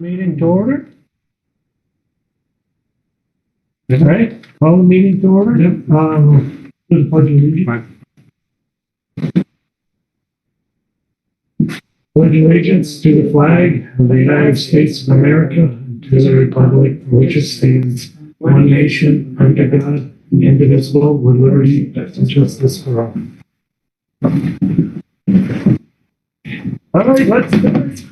Meeting to order. All right, call the meeting to order. Yep. To the pledge of allegiance. Pledge allegiance to the flag of the United States of America and to the republic for which it stands, one nation, under God, indivisible, with liberty and justice for all. All right, let's do it.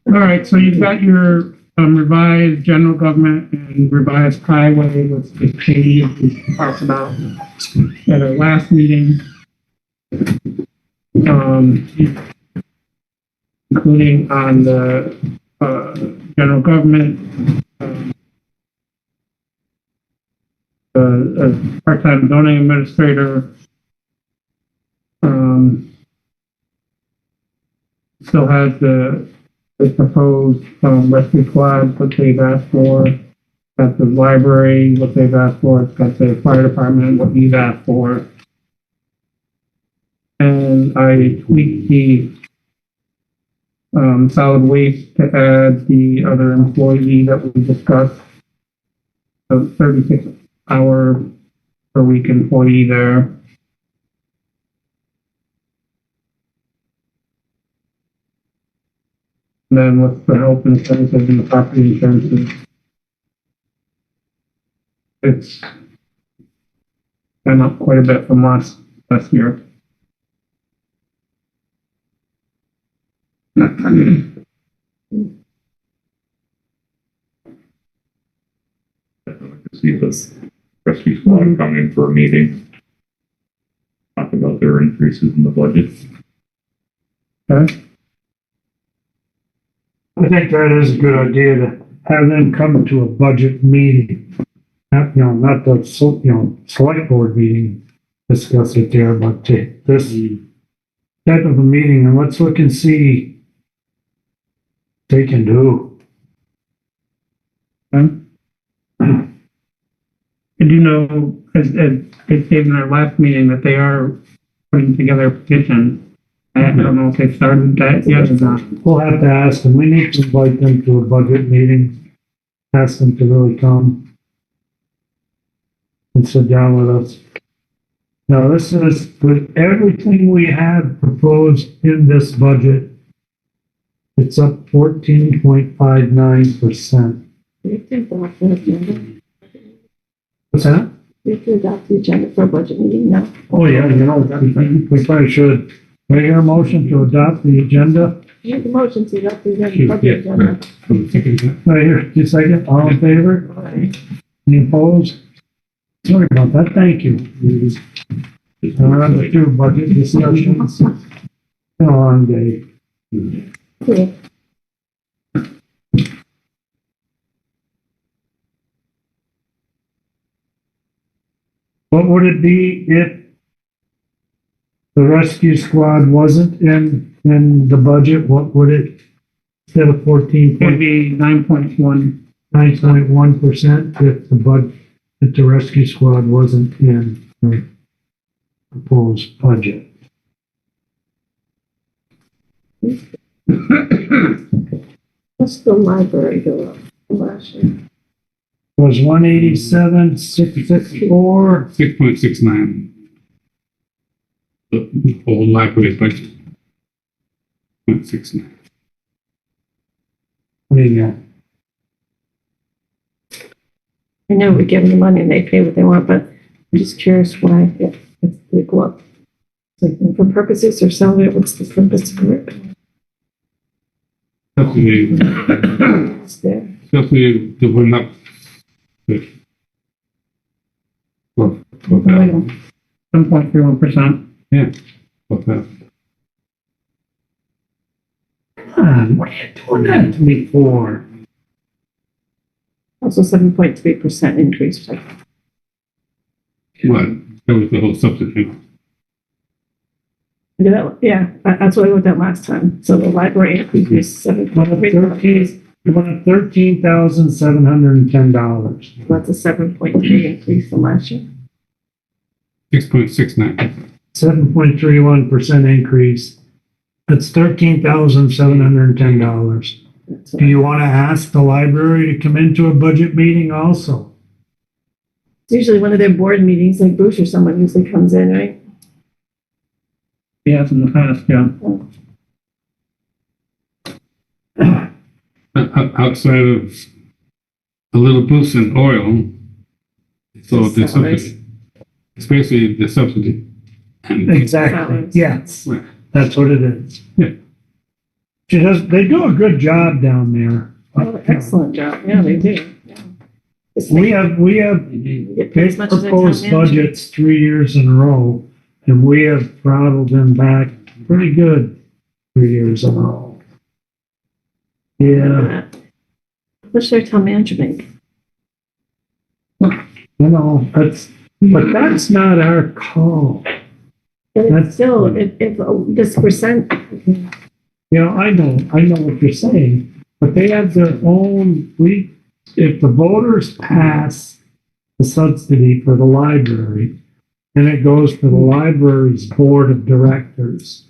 All right, so you've got your revised general government and revised highway with the page we talked about at our last meeting. Including on the general government, a part-time zoning administrator, still has the proposed rescue squad, what they've asked for. Got the library, what they've asked for. It's got the fire department, what he's asked for. And I tweaked the solid waste to add the other employee that we discussed. So 36-hour per week employee there. And then with the health insurance and the property insurances, it's gone up quite a bit from last year. See this rescue squad come in for a meeting, talk about their increases in the budget. Okay. I think that is a good idea to have them come to a budget meeting. Not, not the, select board meeting, discuss it there, but this type of a meeting, and let's look and see what they can do. I do know, as they stated in our last meeting, that they are putting together a petition. I don't know if they've started that yet or not. We'll have to ask them. We need to invite them to a budget meeting. Ask them to really come and sit down with us. Now, this is with everything we had proposed in this budget. It's up 14.59%. We have to adopt the agenda. What's that? We have to adopt the agenda for a budget meeting now. Oh, yeah, we probably should. Do I hear a motion to adopt the agenda? Make a motion to adopt the budget agenda. Do I hear a second? All in favor? Aye. Any opposed? Sorry about that. Thank you. We're on to budget discussions. Been a long day. Okay. What would it be if the rescue squad wasn't in the budget? What would it, instead of 14.9.1% It'd be 9.1. if the rescue squad wasn't in the proposed budget? What's the library go up from last year? Was 187,664. 6.69. The whole library budget. 0.69. There you go. I know we give them the money and they pay what they want, but I'm just curious why they go up. Like for purposes or salary, what's the purpose for it? It's there. Especially the one up. For that. 7.31%. Yeah. For that. What are you doing that to me for? Also 7.3% increase. What? That was the whole substitute. Yeah, that's what I looked at last time. So the library increase is 7.3%. You want $13,710. That's a 7.3 increase from last year. 6.69. 7.31% increase. That's $13,710. That's Do you want to ask the library to come into a budget meeting also? It's usually one of their board meetings, like Bruce or someone usually comes in, right? Yes, in the past, yeah. Outside of a little boost in oil, so the subsidy, especially the subsidy. And Exactly, yes, Right. that's what it is. Yeah. They do a good job down there. Oh, excellent job. Yeah, they do. Yeah. Just We make- have get paid They as much as their town proposed manager. budgets 3 years in a row, and we have throttled them back pretty good 3 years in a row. Yeah, What's their town manager make? that's not our call. But That's- it's still, if this percent, I know what you're saying, but they have their own, if the voters pass the subsidy for the library, then it goes to the library's board of directors,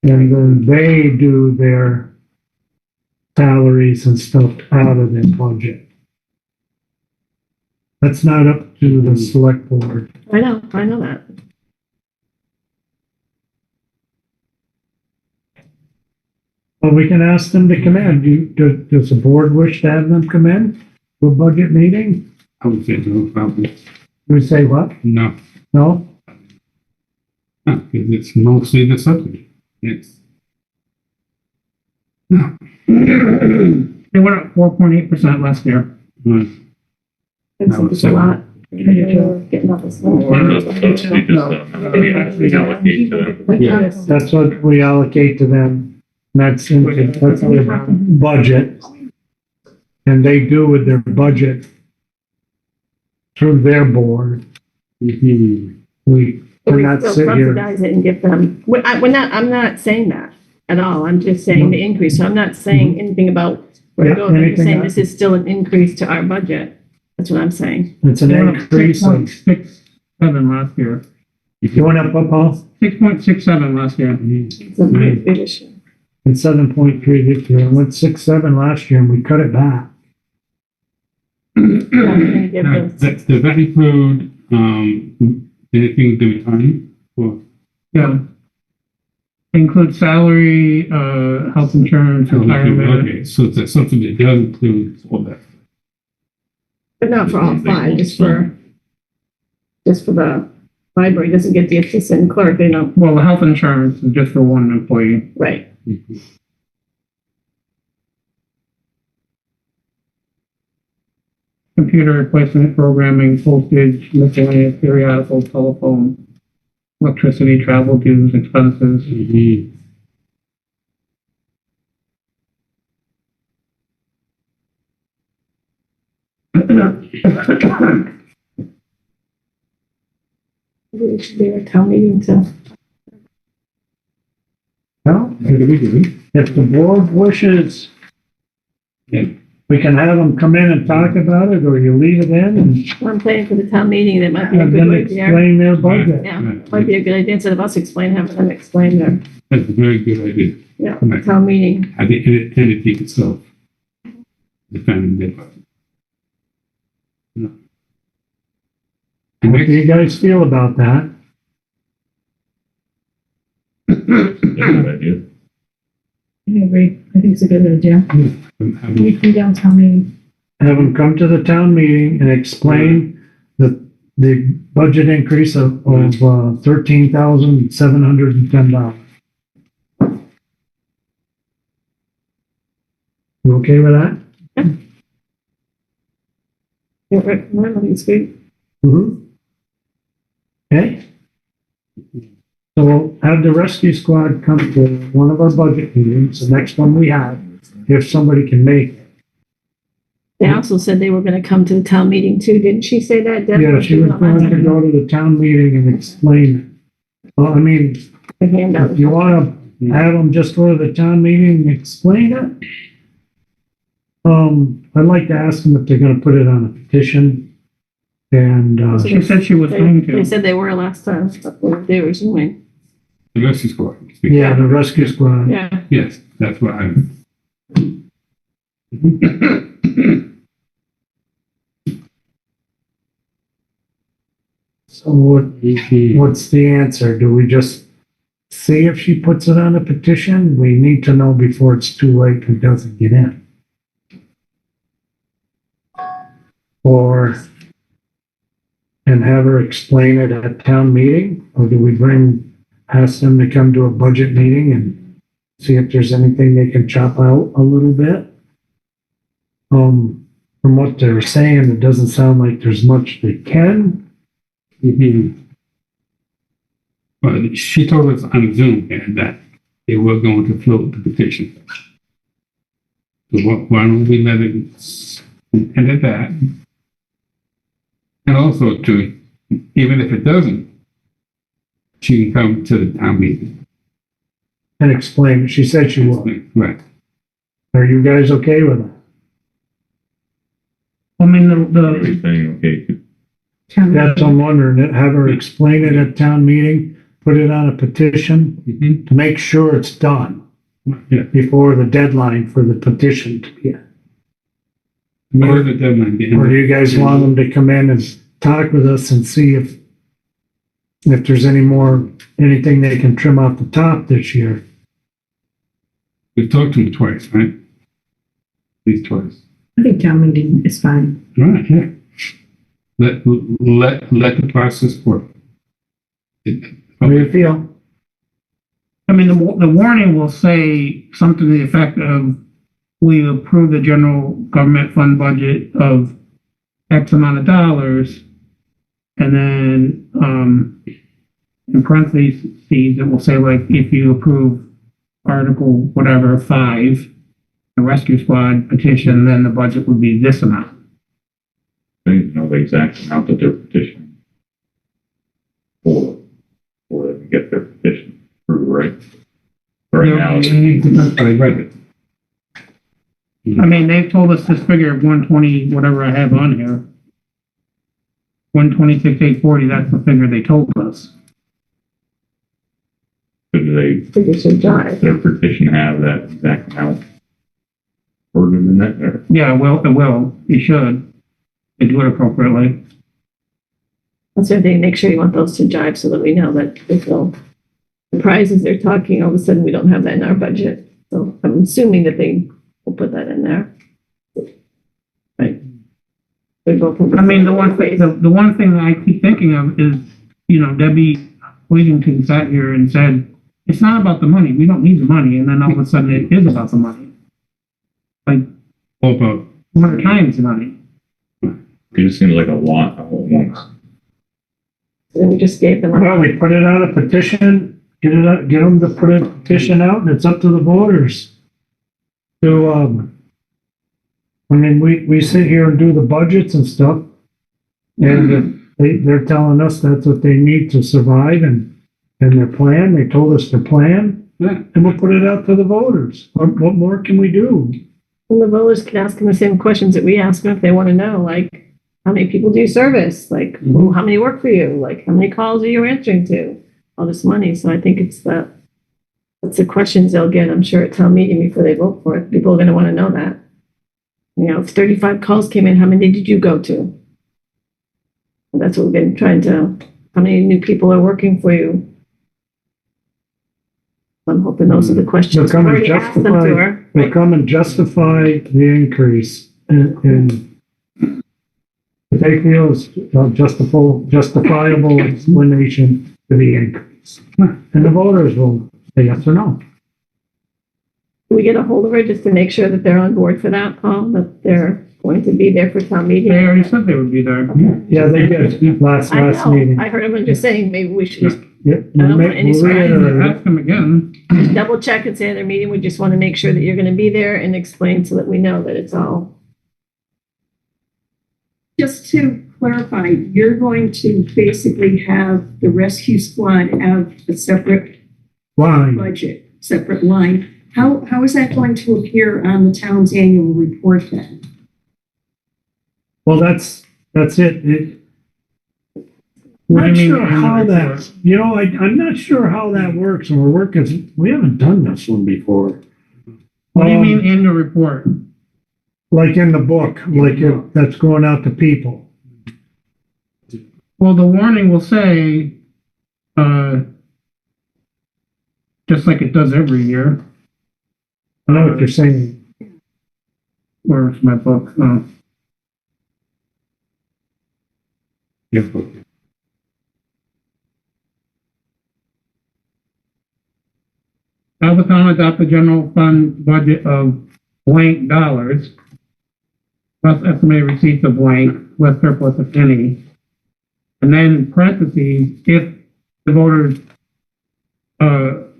and then they do their salaries and stuff out of their budget. That's not up to the select board. I know that. But we can ask them to come in. Does the board wish to have them come in to a budget meeting? I would say no, probably. We say what? No, No? no, because it's mostly the subsidy. It's, no. They went up 4.8% last year. I think it's a lot. Getting up this Or one. does the subsidy just, we actually allocate to them? Yeah. That's what we allocate to them. That's their budget. And they do with their budget through their board. Mhm. We're We not still sit here. subsidize it and give them, I'm not saying that at all. I'm just saying the increase. So I'm not saying anything about where Yeah, to go. I'm just anything saying else? this is still an increase to our budget. That's what I'm saying. It's an They went up increase of, 6.67 last year. you went up, Paul? 6.67 last year. It's a big, big issue. It's 7.3 this year. It went 6.7 last year and we cut it back. I'm gonna give Now, them- does that include, anything to do with time? Or, Yeah. Includes salary, health insurance, retirement. okay, so the subsidy does include all that. But not for all five, just for the library. Doesn't get the assistant clerk, they don't, Well, the health insurance is just for one employee. right. Mhm. Computer replacement, programming, postage, miscellaneous periodical, telephone, electricity, travel dues, expenses. Mhm. Maybe it should be a town meeting to, Well, Individually. if the board wishes, Yeah. we can have them come in and talk about it, or you leave it in and I'm planning for the town meeting, that might be a have good them idea. explain their budget. Yeah, might be a good idea, instead of us explaining, having them explain their, That's a very good idea. yeah, Right. town meeting. I think entity itself. Defending their budget. No. And What next, do you guys feel about that? Good idea. I agree. I think it's a good idea. We can downtown meeting. Have them come to the town meeting and explain the budget increase of $13,710. You okay with that? Yeah, right, I think it's good. Mm-hmm. Okay. So we'll have the rescue squad come to one of our budget meetings, the next one we have, if somebody can make it. They also said they were gonna come to the town meeting too, didn't she say that? Deb? Yeah, she was going to go to the town meeting and explain it. Well, I mean, The handout. if you want to have them just go to the town meeting and explain it, I'd like to ask them if they're going to put it on a petition. And, She said she was going They to. said they were last time, but they were assuming. the rescue squad. yeah, the rescue squad. Yeah, Yes, that's what I, So what's the answer? Do we just see if she puts it on a petition? We need to know before it's too late who doesn't get in. Or, and have her explain it at town meeting? Or do we ask them to come to a budget meeting and see if there's anything they can chop out a little bit? From what they're saying, it doesn't sound like there's much they can. But she told us on Zoom here that they were going to float the petition. So why don't we let it end at that? And also to, even if it doesn't, she can come to the town meeting. And explain, she said she would. Right. Are you guys okay with it? I mean, Everything, okay, That's, I'm wondering, have her explain it at town meeting, put it on a petition Mm-hmm. to make sure it's done Yeah. before the deadline for the petition to be. What is the deadline? Or do you guys want them to come in and talk with us and see if there's anything they can trim off the top this year? We've talked to him twice, right? At least twice. I think town meeting is fine. All right, yeah. Let the process work. How do you feel? I mean, the warning will say something to the effect of, we approve the general government fund budget of X amount of dollars. And then, in parentheses, it will say like, if you approve Article whatever, 5, the rescue squad petition, then the budget would be this amount. they need to know the exact amount that they're petitioning. Or they can get their petition through, right? Right now, I read it. I mean, they've told us this figure of 120, whatever I have on here. 126,840, that's the figure they told us. do they, Figure should jive. their petition have that exact amount ordered in that there? Yeah, well, it will. You should. They do it appropriately. That's the thing, make sure you want those to jive so that we know that if the prizes they're talking, all of a sudden we don't have that in our budget. So I'm assuming that they will put that in there. Right. We go from. I mean, the one thing that I keep thinking of is, Debbie Whittington sat here and said, it's not about the money. We don't need the money. And then all of a sudden it is about the money. Like All about 100 times the money. It just seems like a lot all at once. Then we just gave them. Well, we put it on a petition, get them to put a petition out, and it's up to the voters. To, I mean, we sit here and do the budgets and stuff, and they're telling us that's what they need to survive and their plan, they told us their plan, yeah. and we'll put it out to the voters. What more can we do? And the voters can ask them the same questions that we ask them if they want to know, like, how many people do you service? Like, well, how many work for you? Like, how many calls are you answering to? All this money. So I think it's that's the questions they'll get, I'm sure, at town meeting before they vote for it. People are going to want to know that. If 35 calls came in, how many did you go to? And that's what we've been trying to, how many new people are working for you? I'm hoping those are the questions. They'll come and We've already asked them to her. They'll come and justify the increase and if they feel it's justifiable explanation to the increase. And the voters will say yes or no. Can we get a hold of her just to make sure that they're on board for that, Paul, that they're going to be there for town meeting? They already said they would be there. Yeah, they did last I know, meeting. I heard them just saying, maybe we should just Yep. I don't want any We'll reiterate Ask them again. double check and say at their meeting, we just want to make sure that you're going to be there and explain so that we know that it's all. Just to clarify, you're going to basically have the rescue squad have a separate Line. budget, separate line. How is that going to appear on the town's annual report then? Well, that's it. What do Not you mean sure annual how report? that, I'm not sure how that works and we haven't done this one before. What do you mean annual report? like in the book, that's going out to people. Well, the warning will say, just like it does every year. I know what you're saying. Where's my book? Yeah, okay. Shall the town adopt a general fund budget of blank dollars, plus estimated receipts of blank, less surplus if any? And then parentheses, if the voters,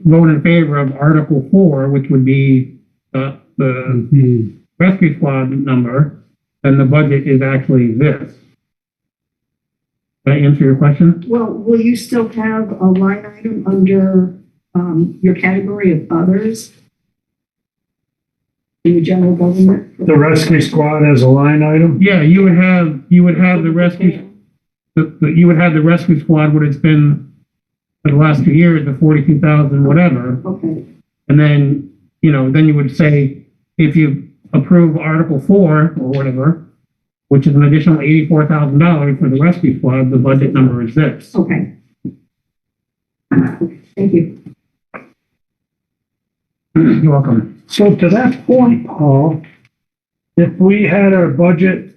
vote in favor of Article 4, which would be, the Mhm. rescue squad number, then the budget is actually this. Did I answer your question? Well, will you still have a line item under, your category of others? In the general government? The rescue squad has a line item? Yeah, you would have the rescue, you would have the rescue squad, what it's been for the last 2 years, the 42,000, whatever. Okay, And then, then you would say, if you approve Article 4 or whatever, which is an additional $84,000 for the rescue squad, the budget number is this. okay. Thank you. You're welcome. So to that point, Paul, if we had our budget,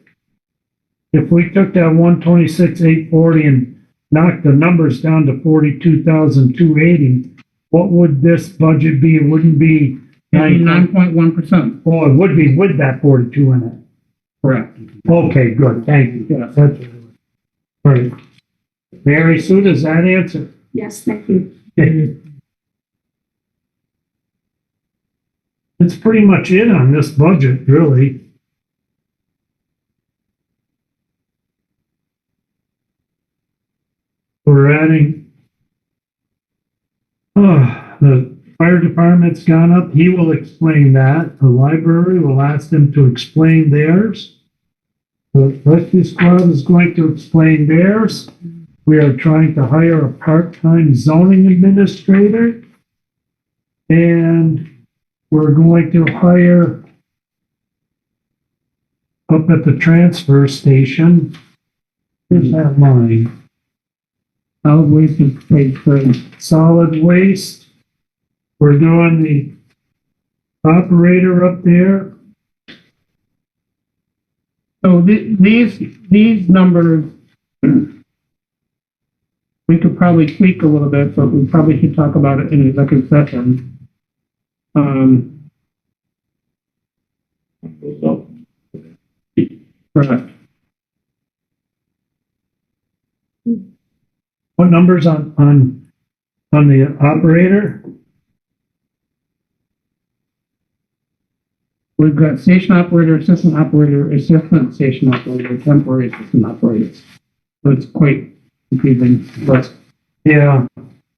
if we took that 126,840 and knocked the numbers down to 42,280, what would this budget be? It wouldn't be 9.1%. Oh, it would be with that 42 in it. Correct. Okay, good, thank you. Yeah. That's all right. Mary Sue, does that answer? Yes, thank you. That's pretty much it on this budget, really. We're adding, the fire department's gone up. He will explain that. The library will ask them to explain theirs. The rescue squad is going to explain theirs. We are trying to hire a part-time zoning administrator. And we're going to hire up at the transfer station. Here's that line. Solid waste is page 3. Solid waste. We're doing the operator up there. So these numbers, we could probably tweak a little bit, but we probably should talk about it in executive session. Goes up. Correct. What numbers on the operator? We've got station operator, assistant station operator, temporary assistant operators. So it's quite confusing, but Yeah.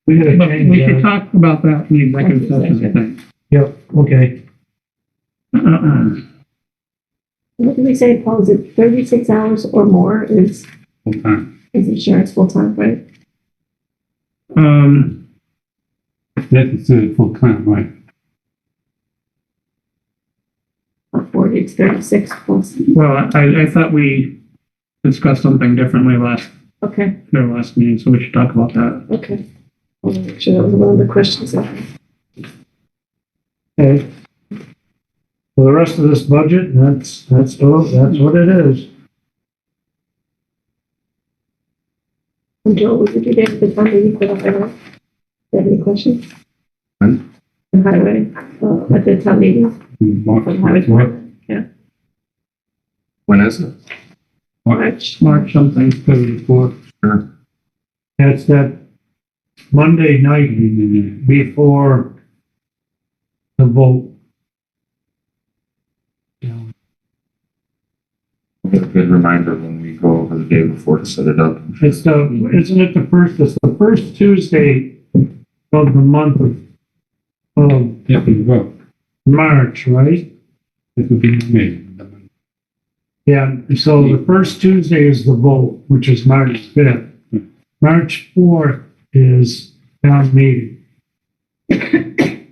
We gotta change we should that. talk about that in the executive session, I think. Yep, okay. What did we say, Paul? Is it 36 hours or more is Full time. insurance full-time, right? That's considered full time, right? Not 40, it's 36 plus. Well, I thought we discussed something differently Okay, their last meeting, so we should talk about that. okay. I want to make sure that was one of the questions. I had. Okay. For the rest of this budget, that's what it is. And Joel, would you be there at the time meeting for the highway? Do you have any questions? When? The highway, at the town meeting March, for the highway department, yeah, When is it? March. March something. 34. Sure. That's that Monday night before the vote. A good reminder when we go over the day before to set it up. It's isn't it it's the first Tuesday of the month of Yeah, for the vote. March, right? It would be May. Yeah, so the first Tuesday is the vote, which is March 5th. March 4th is town meeting. I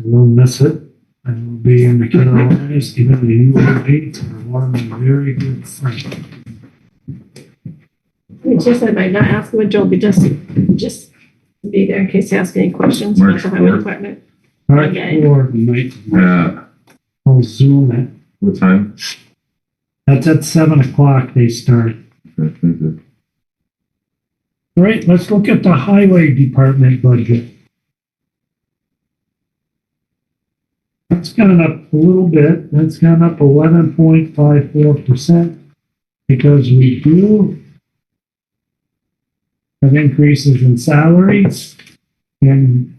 will miss it. I will be in the Carolinas, giving the UAB for one of my very good friends. It's just I might not ask him a job, but just be there in case he asks any questions about the highway department. March Okay. 4th, Night. Yeah, I'll Zoom it. what time? That's at 7 o'clock they start. I think that- All right, let's look at the highway department budget. That's gone up a little bit. That's gone up 11.54% because we do have increases in salaries and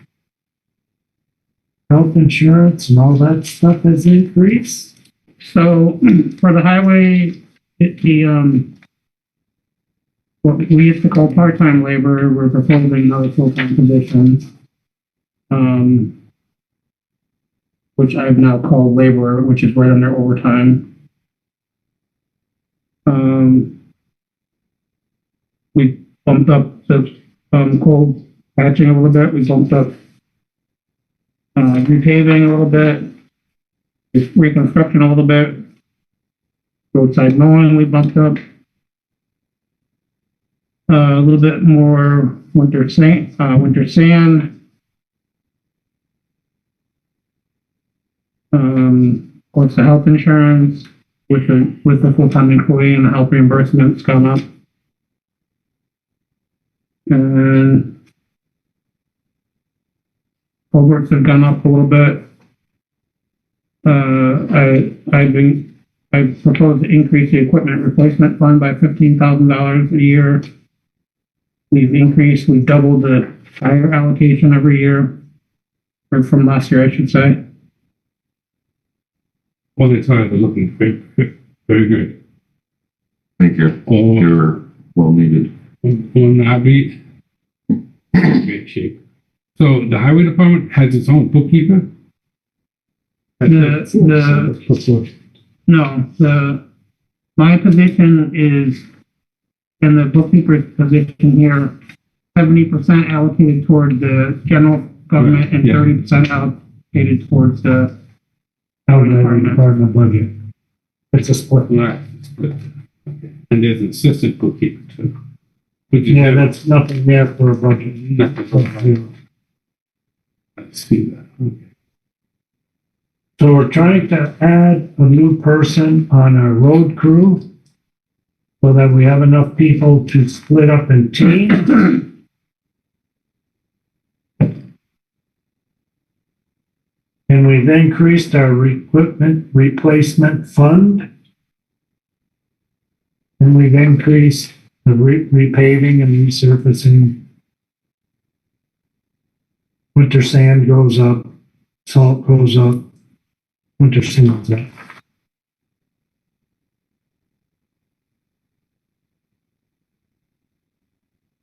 health insurance and all that stuff has increased. So for the highway, what we used to call part-time labor, we're proposing another full-time position. Which I've now called laborer, which is right under overtime. We bumped up the, cold patching a little bit, we bumped up repaving a little bit, reconstruction a little bit, roadside mowing we bumped up. A little bit more winter sand. Of course, the health insurance with the full-time employee and the health reimbursement's gone up. And culverts have gone up a little bit. I propose to increase the equipment replacement fund by $15,000 a year. We've doubled the tire allocation every year, or from last year, I should say. All the tires are looking very, very good. Thank you. All, You're well needed. will not be in great shape. So the highway department has its own bookkeeper? My position is, in the bookkeeper's position here, 70% allocated toward the general government and Yeah. 30% allocated towards the Highway department budget. It's a split. Right. And there's an assistant bookkeeper too. Which is Yeah, that's nothing there for a budget. Nothing for a budget. I see that. Okay. So we're trying to add a new person on our road crew so that we have enough people to split up in teams. And we've increased our equipment replacement fund. And we've increased the repaving and resurfacing. Winter sand goes up, salt goes up, winter sand's up.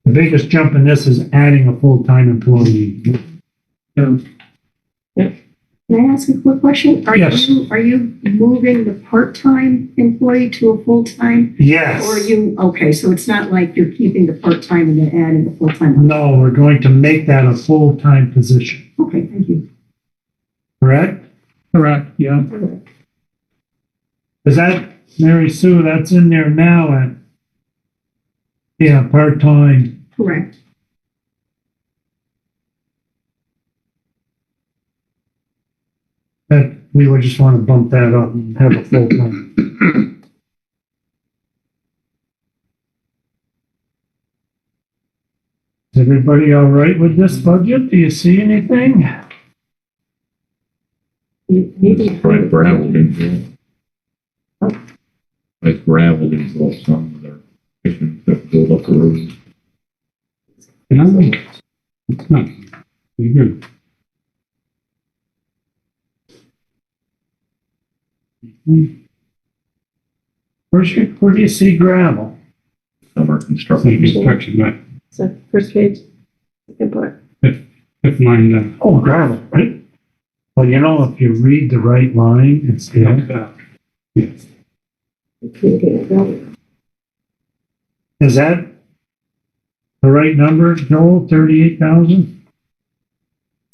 The biggest jump in this is adding a full-time employee. Can I ask a quick question? Yes. Are you moving the part-time employee to a full-time? Yes. Or okay, so it's not like you're keeping the part-time and then adding the full-time? No, we're going to make that a full-time position, Okay, thank you. correct? correct, yeah. Is that, Mary Sue, that's in there now at, yeah, part-time. Correct. That, we would just want to bump that up and have a full-time. Is everybody all right with this budget? Do you see anything? You need to. Like gravel into it. Like gravel into some of their fishing that build up the roads. And I'm like, it's not. You're good. Where do you see gravel? Summer Some construction. construction, right? So first page, second part. Fifth line down. Oh, gravel, right? Well, you know, if you read the right line, it's there. Yes. Is that the right number, Joel? 38,000?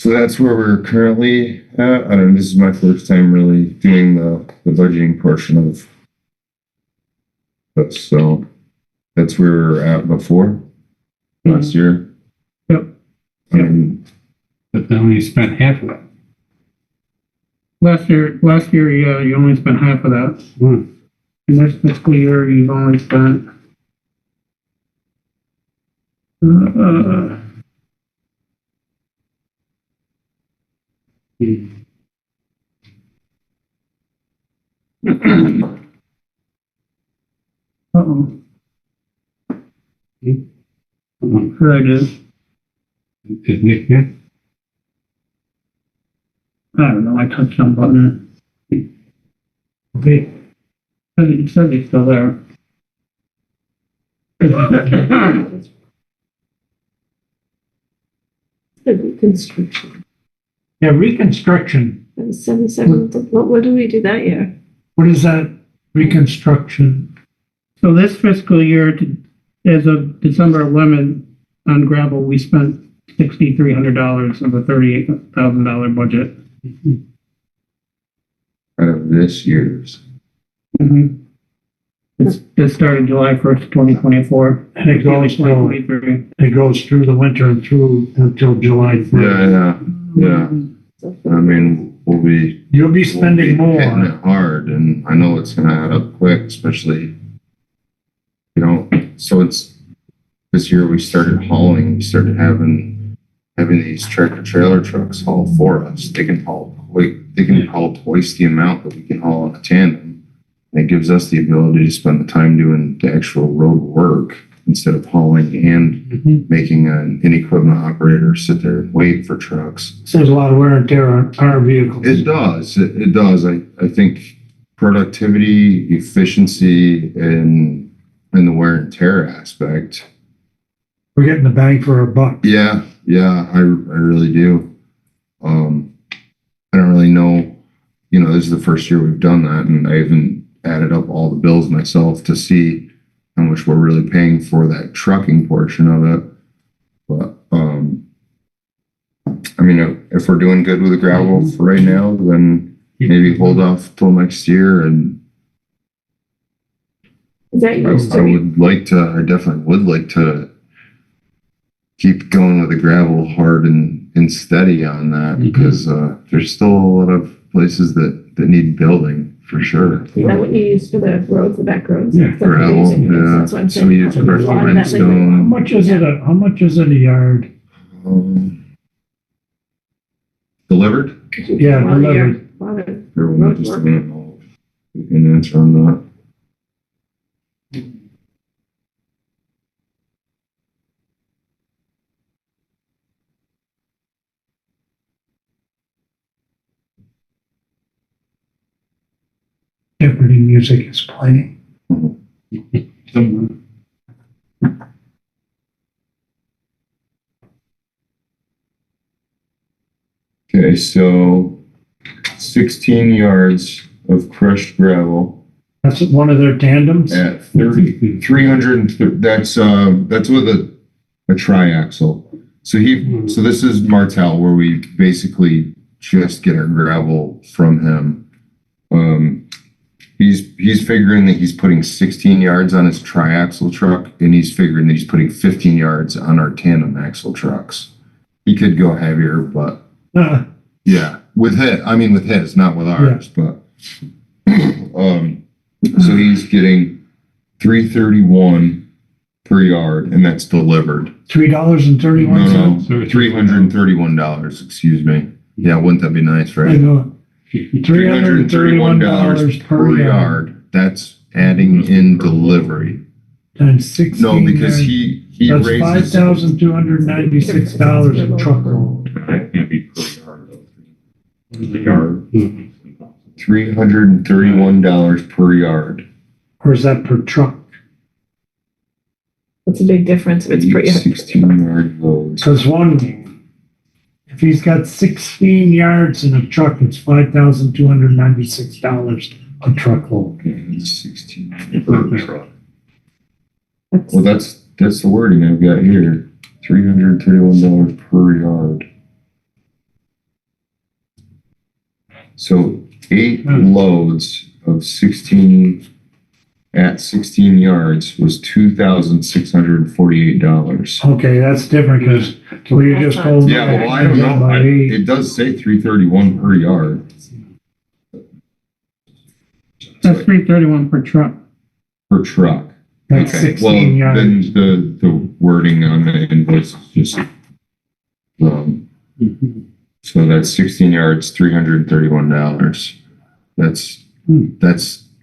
So that's where we're currently at. I don't know, this is my first time really doing the budgeting portion of this, so that's where we were at before, last year. Yep. I mean, But they only spent half of that. Last year, yeah, you only spent half of that. Hmm. In this fiscal year, you've only spent, uh, uh-oh, here it is. Is Nick there? I don't know, I touched some button. Okay, It says he's still there. The reconstruction. yeah, reconstruction, That was 77, what did we do that year? what is that reconstruction? So this fiscal year, as of December 11th, on gravel, we spent $6,300 of a $38,000 budget. out of this year's. This started July 1st, 2024. And it goes till, 2023. it goes through the winter and through until July 1st. Yeah. I mean, we'll be You'll be spending we'll be hitting more. it hard, and I know it's gonna add up quick, especially, you know, so it's, this year we started hauling, we started having these tractor trailer trucks haul for us. They can haul twice the amount that we can haul on a tandem. And it gives us the ability to spend the time doing the actual road work instead of hauling and Mhm. making an equipment operator sit there and wait for trucks. Saves a lot of wear and tear on our vehicles. It does. It does. I think productivity, efficiency, and the wear and tear aspect. We're getting the bang for our buck. Yeah, I really do. I don't really know. You know, this is the first year we've done that, and I haven't added up all the bills myself to see how much we're really paying for that trucking portion of it. But I mean, if we're doing good with the gravel for right now, then maybe hold off till next year. And Is that yours? I definitely would like to keep going with the gravel hard and steady on that, because there's still a lot of places that need building for sure. Is that what you use for the roads, the back roads? Yeah, That's what you're gravel, using. yeah. That's what I'm Some saying. use A crushed lot of that limestone. How much is it, how much is it a yard? Delivered? Yeah, A lot of your- delivered. a lot of- Everyone just a minute, we can answer on that. Jeopardy music is playing. Some, Okay, so 16 yards of crushed gravel That's one of their tandems? at 300, that's with a triaxle. So this is Martel, where we basically just get our gravel from him. He's figuring that he's putting 16 yards on his triaxle truck, and he's figuring that he's putting 15 yards on our tandem axle trucks. He could go heavier, but yeah, with his, not with ours, but so he's getting 331 per yard, and that's delivered. $3.31. No, $331, excuse me. Yeah, wouldn't that be nice, I right? know. $331 per yard. That's adding in delivery. Times 16. No, because he That's raises. $5,296 a truckload. That can't be per yard though. Per yard. $331 per yard. Or is that per truck? That's a big difference if it's per yard. 16-yard loads. Because if he's got 16 yards in a truck, it's $5,296 a truckload. 16 per truck. Well, that's the wording I've got here. $331 per yard. So 8 loads of 16 at 16 yards was $2,648. Okay, that's different because we just told. Yeah, well, I don't know. It does say 331 per yard. That's $331 per truck. Per truck. That's Okay, 16 well, yards. then the wording on the invoice is just, so that's 16 yards, $331. That's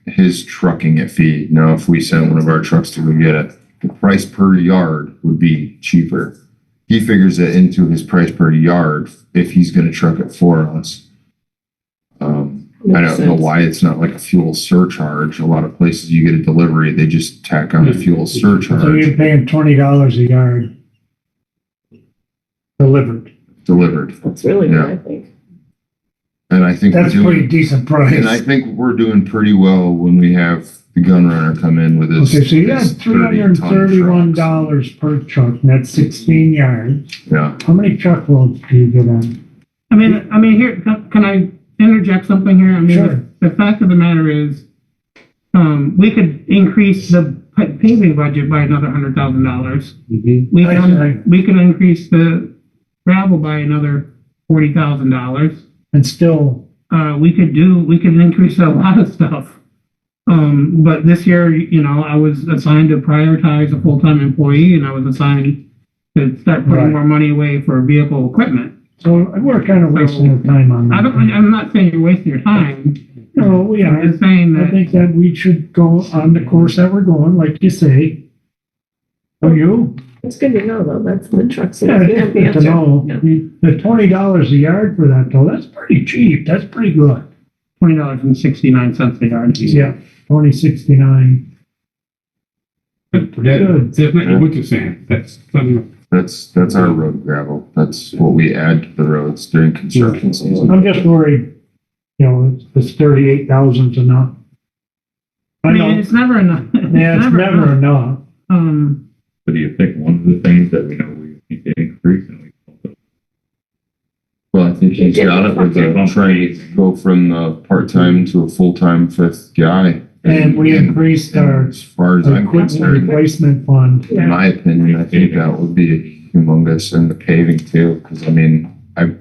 his trucking it fee. Now, if we send one of our trucks to go get it, the price per yard would be cheaper. He figures it into his price per yard if he's gonna truck it for us. I don't know why it's not like a fuel surcharge. A lot of places you get a delivery, they just tack on a fuel So surcharge you're paying $20 a yard delivered. delivered. That's really good, Yeah. I think. And I think we're That's pretty doing, decent price. and I think we're doing pretty well when we have the gun runner come in with his. Okay, so you got his 30-ton $331 per truck, and that's 16 yards. trucks. Yeah, How many truckloads do you get on? I mean, here, can I interject something here? I mean, Sure. the fact of the matter is, we could increase the paving budget by another $100,000. We could increase the gravel by another $40,000. And still, We could increase a lot of stuff. But this year, you know, I was assigned to prioritize a full-time employee and I was assigned to start putting Right. more money away for vehicle equipment. so we're kind of wasting our time on that. I'm not saying you're wasting your time. No, yeah, I'm just saying I that, think that we should go on the course that we're going, like you say. Oh, you? It's good to know though, that's the trucks. Yeah, You have the it's good to answer. know. Yeah. The $20 a yard for that though, that's pretty cheap. That's pretty good. $20.69 a yard. Yeah, 2069. That's definitely what you're saying. That's something. that's our road gravel. That's what we add to the roads during construction season. I'm just worried, you know, it's 38,000's enough. I I mean, know, it's never enough. yeah, it's never enough. But do you think one of the things that we know we need to increase and we Well, I think he's got it with the trying to go from the part-time to a full-time 5th guy. And we increased our As far as I'm equipment concerned, replacement fund. in my opinion, I think that would be humongous, and the paving too, because I mean, a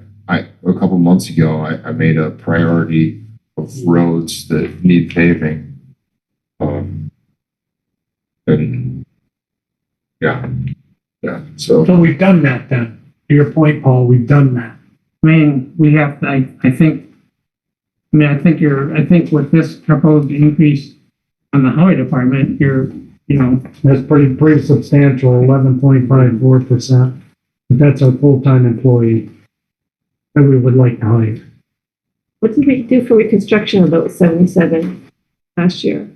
couple months ago, I made a priority of roads that need paving. And, yeah, so, So we've done that then. To your point, Paul, we've done that. I mean, we have, I think with this proposed increase on the highway department, you know, That's pretty substantial, 11.54%. But that's our full-time employee that we would like to hire. What did we do for reconstruction of those 77 last year?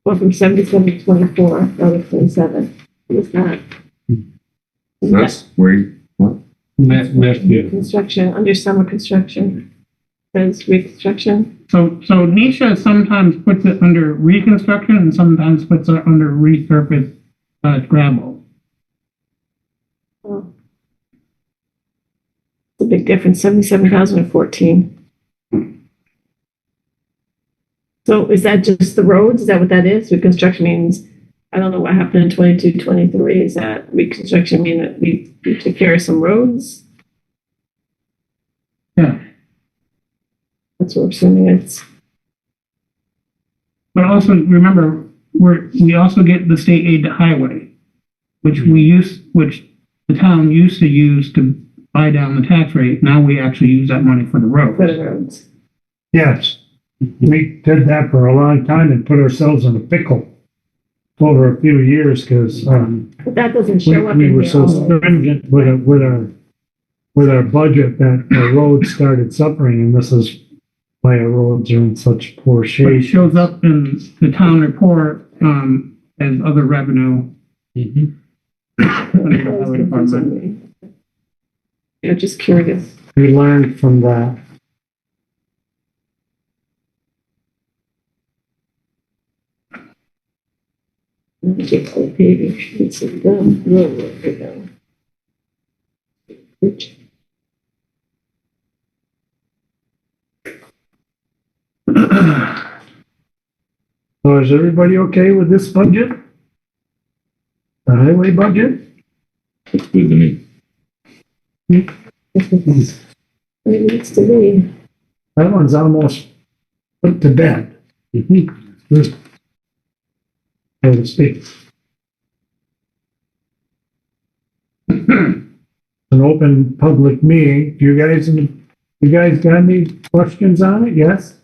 Well, from 77 to 24, another 27. What was that? that's where, what? Last year. Construction, under summer construction. Says reconstruction. so Nisha sometimes puts it under reconstruction and sometimes puts it under resurface, gravel. Oh. It's a big difference, 77,014. So is that just the roads? Is that what that is? Reconstruction means, I don't know what happened in 22, 23. Is that reconstruction mean that we took care of some roads? Yeah. That's what we're assuming it's. But also, remember, we also get the state aid to highway, which the town used to use to buy down the tax rate. Now we actually use that money for the road. For the roads. Yes, we did that for a long time and put ourselves in a pickle over a few years because But that doesn't we show up we in were here. so also. stringent with our budget that our roads started suffering, and this is why our roads are in such poor But it shape. shows up in the town report, as other revenue. Under the highway department. Yeah, just curious. We learned from that. Get all the paving sheets and done. Road, there we go. So is everybody okay with this budget? The highway budget? That's good to me. It needs to be. That one's almost put to bed. So to speak. An open public meeting. You guys got any questions on it? Yes?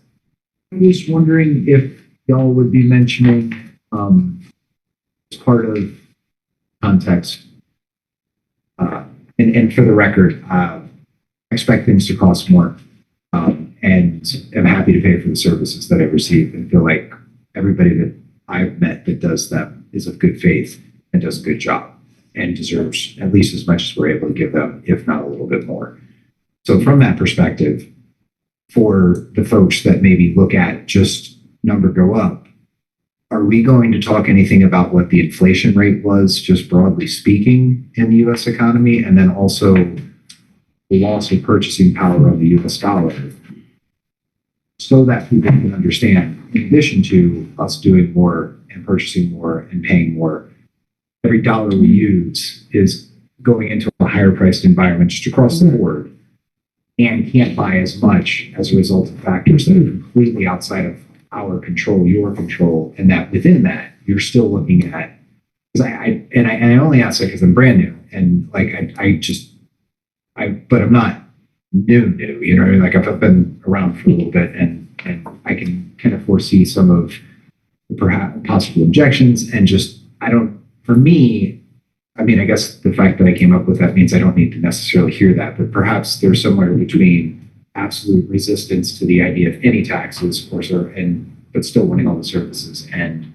I'm just wondering if y'all would be mentioning, as part of context, and for the record, I expect things to cost more, and am happy to pay for the services that I receive and feel like everybody that I've met that does them is of good faith and does a good job and deserves at least as much as we're able to give them, if not a little bit more. So from that perspective, for the folks that maybe look at just number go up, are we going to talk anything about what the inflation rate was, just broadly speaking, in the US economy, and then also the loss of purchasing power of the US dollar, so that people can understand, in addition to us doing more and purchasing more and paying more, every dollar we use is going into a higher priced environment just across the board, and can't buy as much as a result of factors that are completely outside of our control, your control, and that within that, you're still looking at, because I only ask that because I'm brand new, and like, but I'm not new, you know, like I've been around for a little bit, and I can kind of foresee some of the perhaps possible objections, and just, for me, I mean, I guess the fact that I came up with that means I don't need to necessarily hear that, but perhaps there's somewhere between absolute resistance to the idea of any taxes, but still wanting all the services, and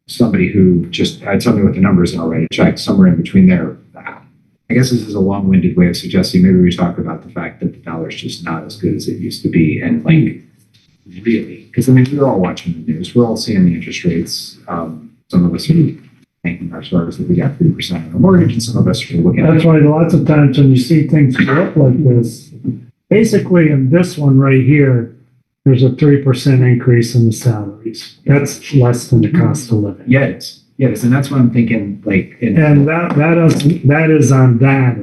somebody who just had something with the numbers and I'll write a check, somewhere in between there. I guess this is a long-winded way of suggesting maybe we talk about the fact that the dollar is just not as good as it used to be, and like really, because I mean, we're all watching the news, we're all seeing the interest rates. Some of us are thanking our stars that we got 3% on our mortgage, and some of us are looking at. That's why lots of times when you see things go up like this, basically in this one right here, there's a 3% increase in the salaries. That's less than the cost of living. Yes, and that's what I'm thinking, like, And that is on that.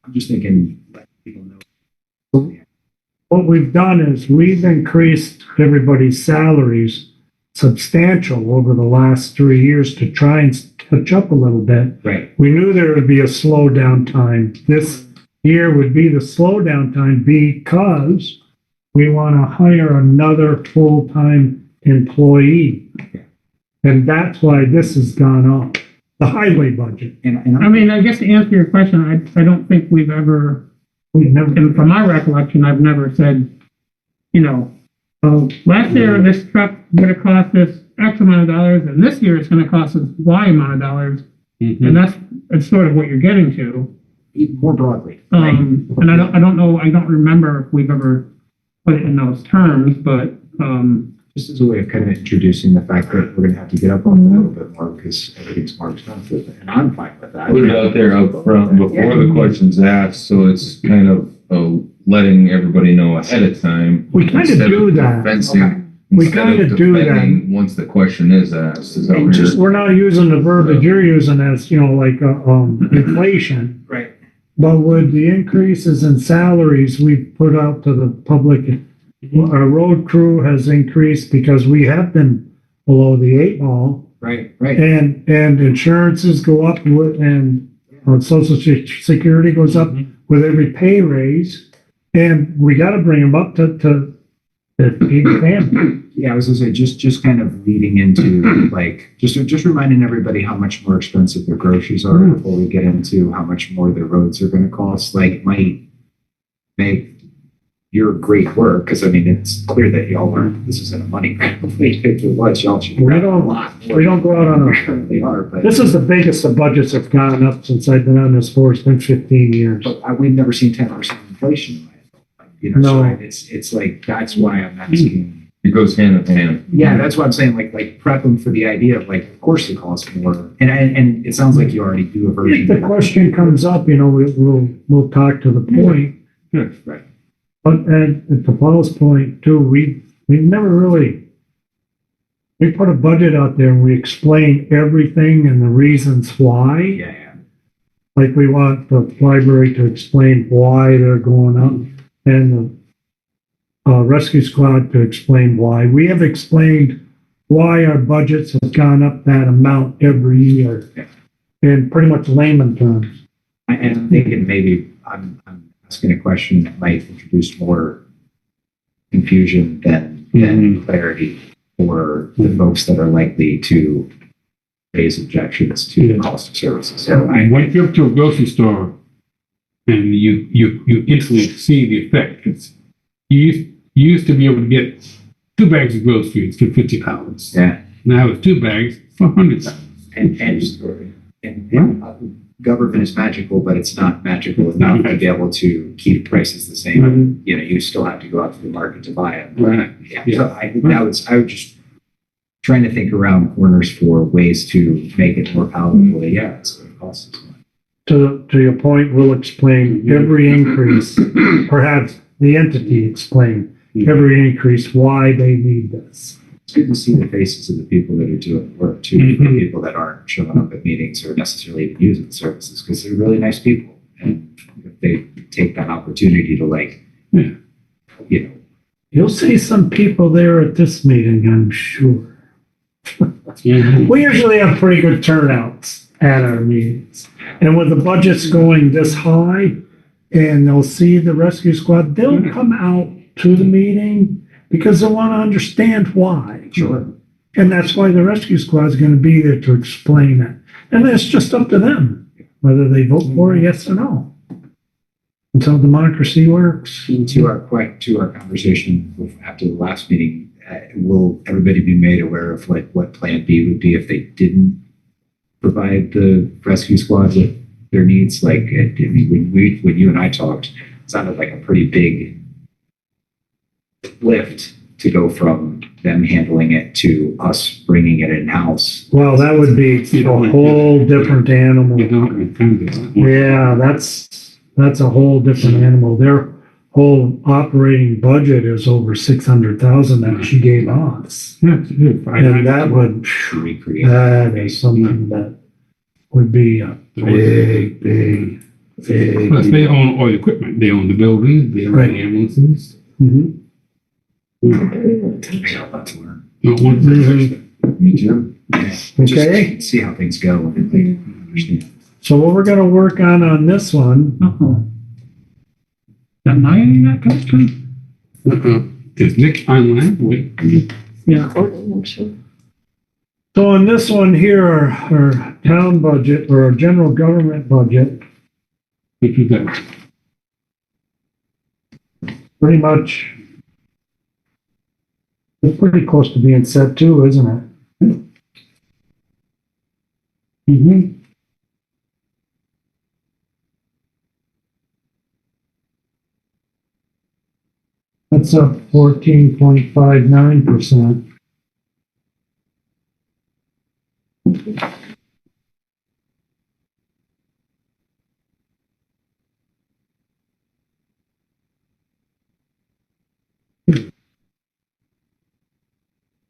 I'm just thinking, like, people know. What we've done is we've increased everybody's salaries substantial over the last 3 years to try and catch up a little bit. Right. We knew there would be a slowdown time. This year would be the slowdown time because we want to hire another full-time employee. And that's why this has gone up, the highway budget. I mean, I guess to answer your question, I don't think we've never, and from my recollection, I've never said, you know, oh, last year this truck would have cost us X amount of dollars, and this year it's going to cost us Y amount of dollars. And that's sort of what you're getting to. More broadly. And I don't know, I don't remember if we've ever put it in those terms, but, just as a way of kind of introducing the fact that we're going to have to get up on a little bit more because everything's more expensive, and I'm fine with that. Put it out there up front before the question's asked, so it's kind of letting everybody know ahead of time. We kind of instead do that. defending- We instead kind of do defending Once the question is asked, is that what you're? We're not using the verbiage you're using as, you know, like, inflation. Right. But with the increases in salaries we've put out to the public, our road crew has increased because we have been below the 8 ball. Right. And insurances go up and social security goes up with every pay raise. And we got to bring them up to feed the family. Yeah, I was gonna say, just kind of leading into, like, just reminding everybody how much more expensive their groceries are before we get into how much more their roads are gonna cost. Like, it might make your great work, because I mean, it's clear that y'all weren't, this isn't a money grab. If it was, y'all should grab a lot more. We don't go out on than a, we currently are, but. this is the biggest the budgets have gone up since I've been on this board. It's been 15 years. But we've never seen 10% inflation. You know, No. so it's like, that's why I'm asking. It goes hand in hand. Yeah, that's what I'm saying, like prep them for the idea of, like, of course it costs more. And it sounds like you already do a If version. the question comes up, you know, we'll talk to the point. Right. But and to Paul's point too, we never really, we put a budget out there and we explain everything and the reasons why. Yeah. Like we want the library to explain why they're going up and the rescue squad to explain why. We have explained why our budgets have gone up that amount every year in pretty much layman terms. And I'm thinking maybe I'm asking a question that might introduce more confusion than clarity for the folks that are likely to raise objections to the cost of services. So And when you go to a grocery store and you instantly see the effect, 'cause you used to be able to get 2 bags of groceries for $50. yeah, Now it's 2 bags for $100. and government is magical, but it's not magical enough to be able to keep prices the same. You know, you still have to go out to the market to buy it. Right. Yeah. So I was just trying to think around corners for ways to make it more palatable. Yeah, it's what it costs. To your point, we'll explain every increase, perhaps the entity explain every increase, why they need this. It's good to see the faces of the people that are doing work too, the people that aren't showing up at meetings or necessarily even using the services, because they're really nice people. And if they take that opportunity to You'll see some people there at this meeting, I'm sure. Yeah. We usually have pretty good turnouts at our meetings. And with the budgets going this high and they'll see the rescue squad, they'll come out to the meeting because they want to understand why. Sure. And that's why the rescue squad is going to be there to explain it. And it's just up to them whether they vote for it, yes or no. That's how democracy works. To our conversation after the last meeting, will everybody be made aware of what Plan B would be if they didn't provide the rescue squad with their needs? Like when you and I talked, it sounded like a pretty big lift to go from them handling it to us bringing it in house. Well, that would be a whole different animal. You don't Yeah, that's a whole different animal. Their whole operating budget is over 600,000 that she gave us. Yeah, it's good. And that would, Recreate. that is something that would be a big. Plus, they own all the equipment. They own the building, they own Right. the ambulances. Mhm. I got a lot to learn. Not one thing. Me too. Okay. Just see how things go and understand. So what we're gonna work on this one, Am I in that question? Is Nick online? Wait. Yeah. I'm sure. so on this one here, our town budget or our general government budget, What you got? pretty much, it's pretty close to being set too, isn't it? Mm-hmm. That's up 14.59%.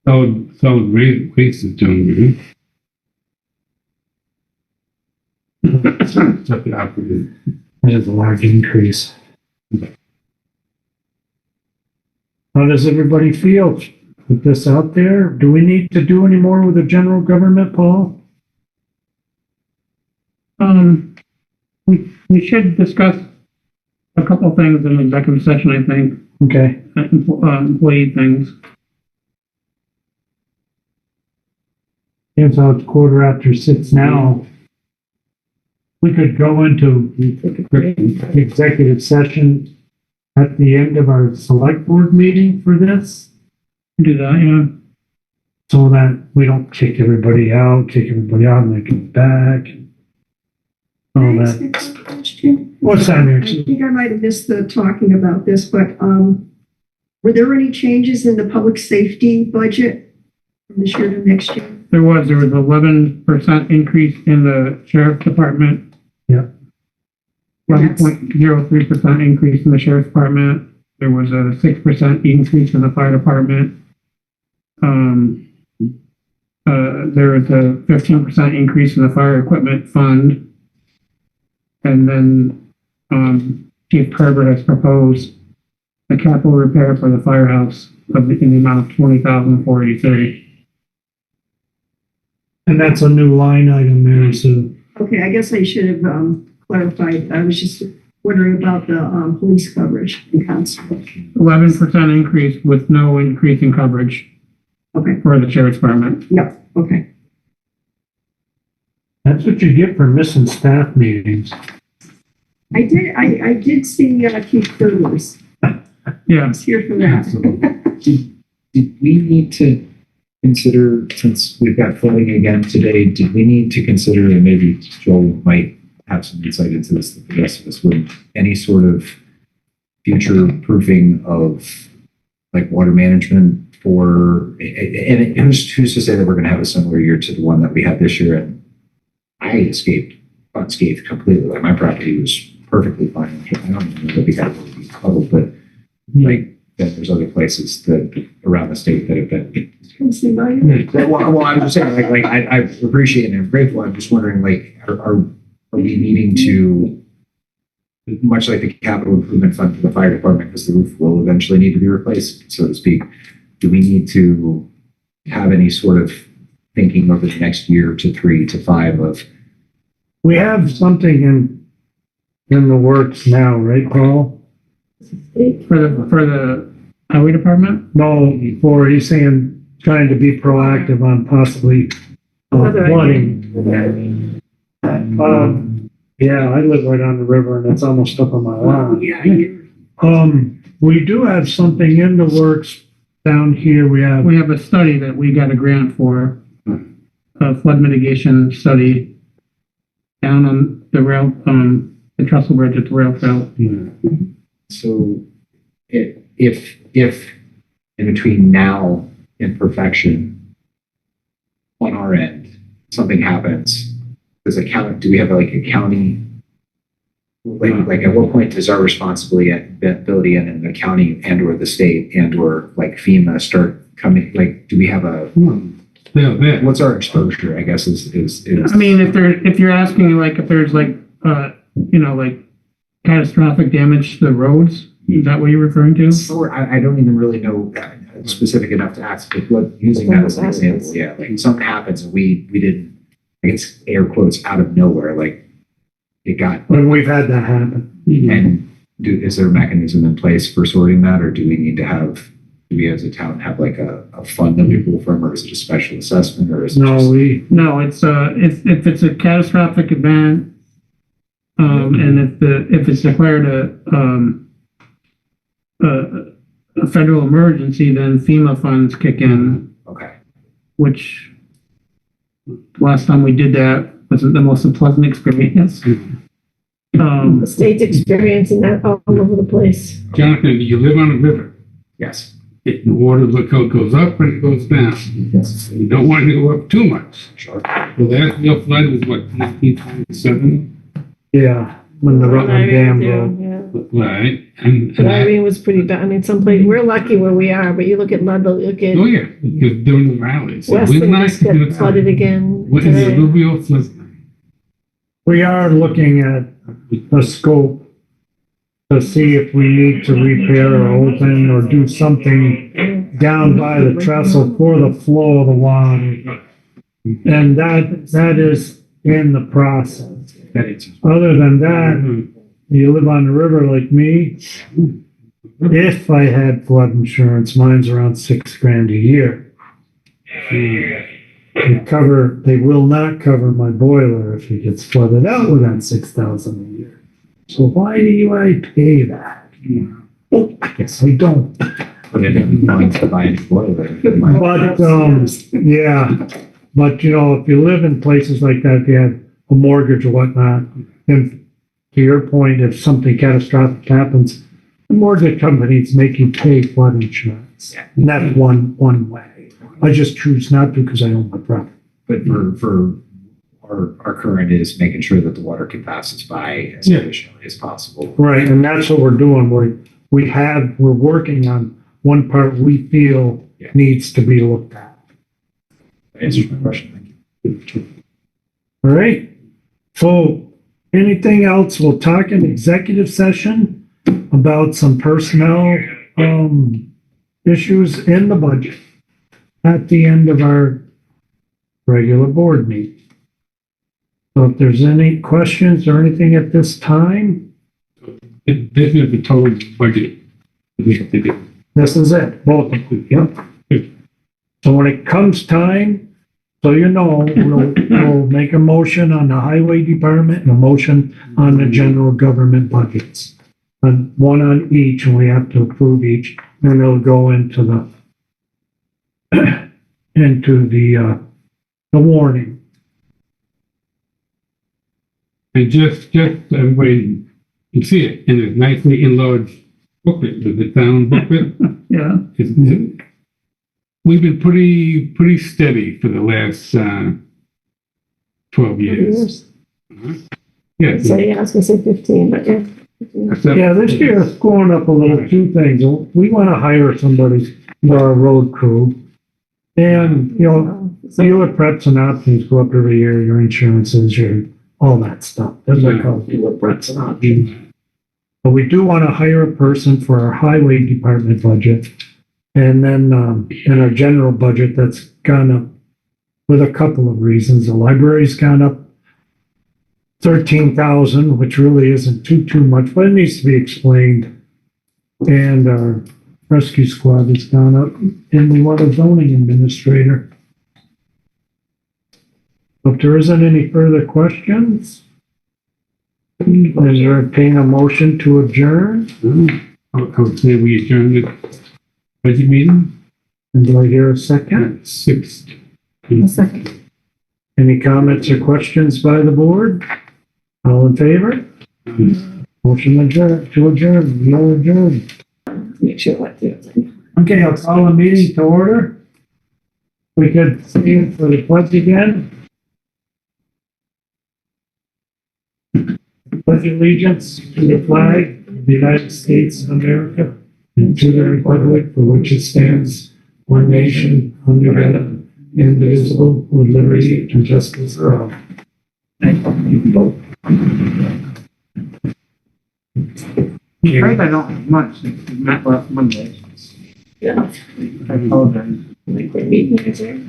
Solid waste is doing good. Check it out for you. That is a large increase. How does everybody feel with this out there? Do we need to do any more with the general government, Paul? We should discuss a couple of things in executive session, I think, Okay, employee things. it's out 6:15 now. We could go into executive session at the end of our select board meeting for this, Do that, yeah. so that we don't kick everybody out and they come back. All Can I ask that. a quick question? What's that, I Nancy? think I might have missed the talking about this, but, were there any changes in the public safety budget from this year to next year? There was 11% increase in the sheriff's department. Yeah. 11.03% increase in the sheriff's department. there was a 6% increase in the fire department. There was a 15% increase in the fire equipment fund. And then, Chief Kerber has proposed a capital repair for the firehouse in the amount of $20,483. And that's a new line item there, so. Okay, I guess I should have clarified. I was just wondering about the police coverage and constable. 11% increase with no increase in coverage Okay, for the sheriff's department. yep, okay. That's what you get for missing staff meetings. I did see Keith Burgers. Yeah. I was here for that. Did we need to consider, since we've got flooding again today, did we need to consider, and maybe Joel might have some insight into this that the rest of us would, any sort of future proofing of like water management for, and who's to say that we're going to have a similar year to the one that we had this year? And I escaped unscathed completely. Like my property was perfectly fine. I don't even know that we got really puddled, but like then there's other places that around the state that have been. Come see my. Well, I'm just saying, like I appreciate and I'm grateful. I'm just wondering, like, are we needing to, much like the capital improvement fund for the fire department, because the roof will eventually need to be replaced, so to speak. Do we need to have any sort of thinking over the next year to 3 to 5 of? We have something in the works now, right, Paul? For the highway department? No, he's saying, trying to be proactive on possibly flooding. Yeah, I live right on the river and it's almost up on my lawn. We do have something in the works down here. We have a study that we got a grant for, a flood mitigation study down on the rail, the trestle bridge at the rail trail. So if in between now and perfection on our end, something happens, do we have like a county, like at what point does our responsibility end and the county and or the state and or like FEMA start coming, like, do we have a, what's our exposure, I guess is. I mean, if you're asking like if there's like, like catastrophic damage to the roads, is that what you're referring to? Or I don't even really know specific enough to ask, but using that as an example, yeah, like something happens and we didn't, I guess air quotes, out of nowhere, like it got. When we've had that happen. And is there a mechanism in place for sorting that, or do we need to have, do we as a town have like a fund that we pull from, or is it a special assessment, or is it No, just? No, it's if it's a catastrophic event, and if it's declared a federal emergency, then FEMA funds kick in, Okay. which last time we did that wasn't the most pleasant experience. The state's experiencing that all over the place. Jonathan, you live on a river. Yes. The water level goes up and it goes down. Yes. You don't want it to go up too much. Sure. The last real flood was what, 1927? Yeah, when the Rutland Dam broke. Yeah. Right. And But Irene was pretty bad. I mean, someplace, we're lucky where we are, but you look at Ludlow, you look at oh yeah, because during the rallies. Weston just got flooded again What is today. alluvial flood? We are looking at a scope to see if we need to repair or open or do something down by the trestle for the flow of the water. And that is in the process. That is. Other than that, you live on the river like me. If I had flood insurance, mine's around $6,000 a year. They will not cover my boiler if it gets flooded out with that $6,000 a year. So why do I pay that? I guess I don't. But it didn't want to buy any boiler. But, yeah, but if you live in places like that, if you have a mortgage or whatnot, and to your point, if something catastrophic happens, the mortgage companies make you pay flood insurance. And that's one way. I just choose not to because I own my property. But for our current is making sure that the water can pass us by as efficiently as possible. Right, and that's what we're doing. we're working on one part we feel Yeah. needs to be looked at. That answers my question. Thank you. All right? So anything else? We'll talk in executive session about some personnel, issues in the budget at the end of our regular board meeting. So if there's any questions or anything at this time, This is the total budget we have to do. this is it, both of you, yep. So when it comes time, so you know, we'll make a motion on the highway department and a motion on the general government budgets. And one on each, and we have to approve each, and it'll go into the, into the warning. And just everybody can see it in a nicely enlarged booklet, the town booklet. Yeah, We've been pretty steady for the last 12 years. Yeah. So yeah, I was gonna say 15, but yeah. 15. Yeah, this year it's going up a little, two things. We want to hire somebody for our road crew. And, you know, dealer preps and options go up every year, your insurances, your, all that stuff. That's what I call dealer preps and options. But we do want to hire a person for our highway department budget. And then, in our general budget, that's gone up with a couple of reasons. The library's gone up 13,000, which really isn't too much, but it needs to be explained. And our rescue squad has gone up, and we want a zoning administrator. If there isn't any further questions, is there a motion to adjourn? I would say we adjourn the budget meeting And do I hear a second? at 6. A second. Any comments or questions by the board? All in favor? Motion to adjourn, we are adjourned. Make sure what to do. Okay, I'll call the meeting to order. We could stand for the pledge again. Pledge allegiance to the flag of the United States of America and to the republic for which it stands, one nation, under God, indivisible, with liberty and justice for all. Thank you. I'm afraid I don't have much, we met last Monday. Yeah. I apologize. Like the meeting is there.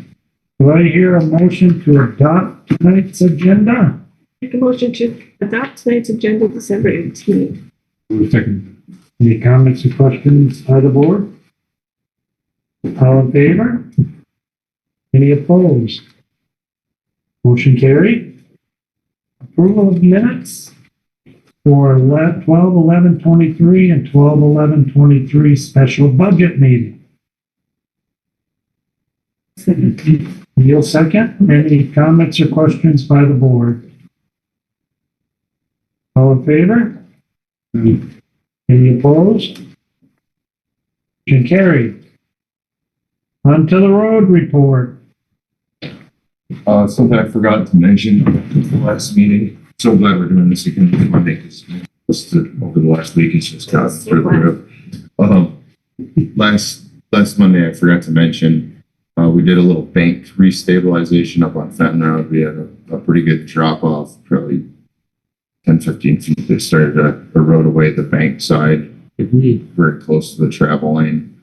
Do I hear a motion to adopt tonight's agenda? Make a motion to adopt tonight's agenda December 18th. Second. Any comments or questions by the board? All in favor? Any opposed? Motion carried. Approval of minutes for 12/11/23 and 12/11/23 special budget meeting. Neil second. Any comments or questions by the board? All in favor? Any opposed? Motion carried. On to the road report. Something I forgot to mention at the last meeting. So glad we're doing this again on Monday because over the last week it's just gotten through the roof. Last Monday I forgot to mention, we did a little bank restabilization up on Fenton Road. We had a pretty good drop off, probably 10, 15 feet. They started to erode away the bank side, very close to the travel lane.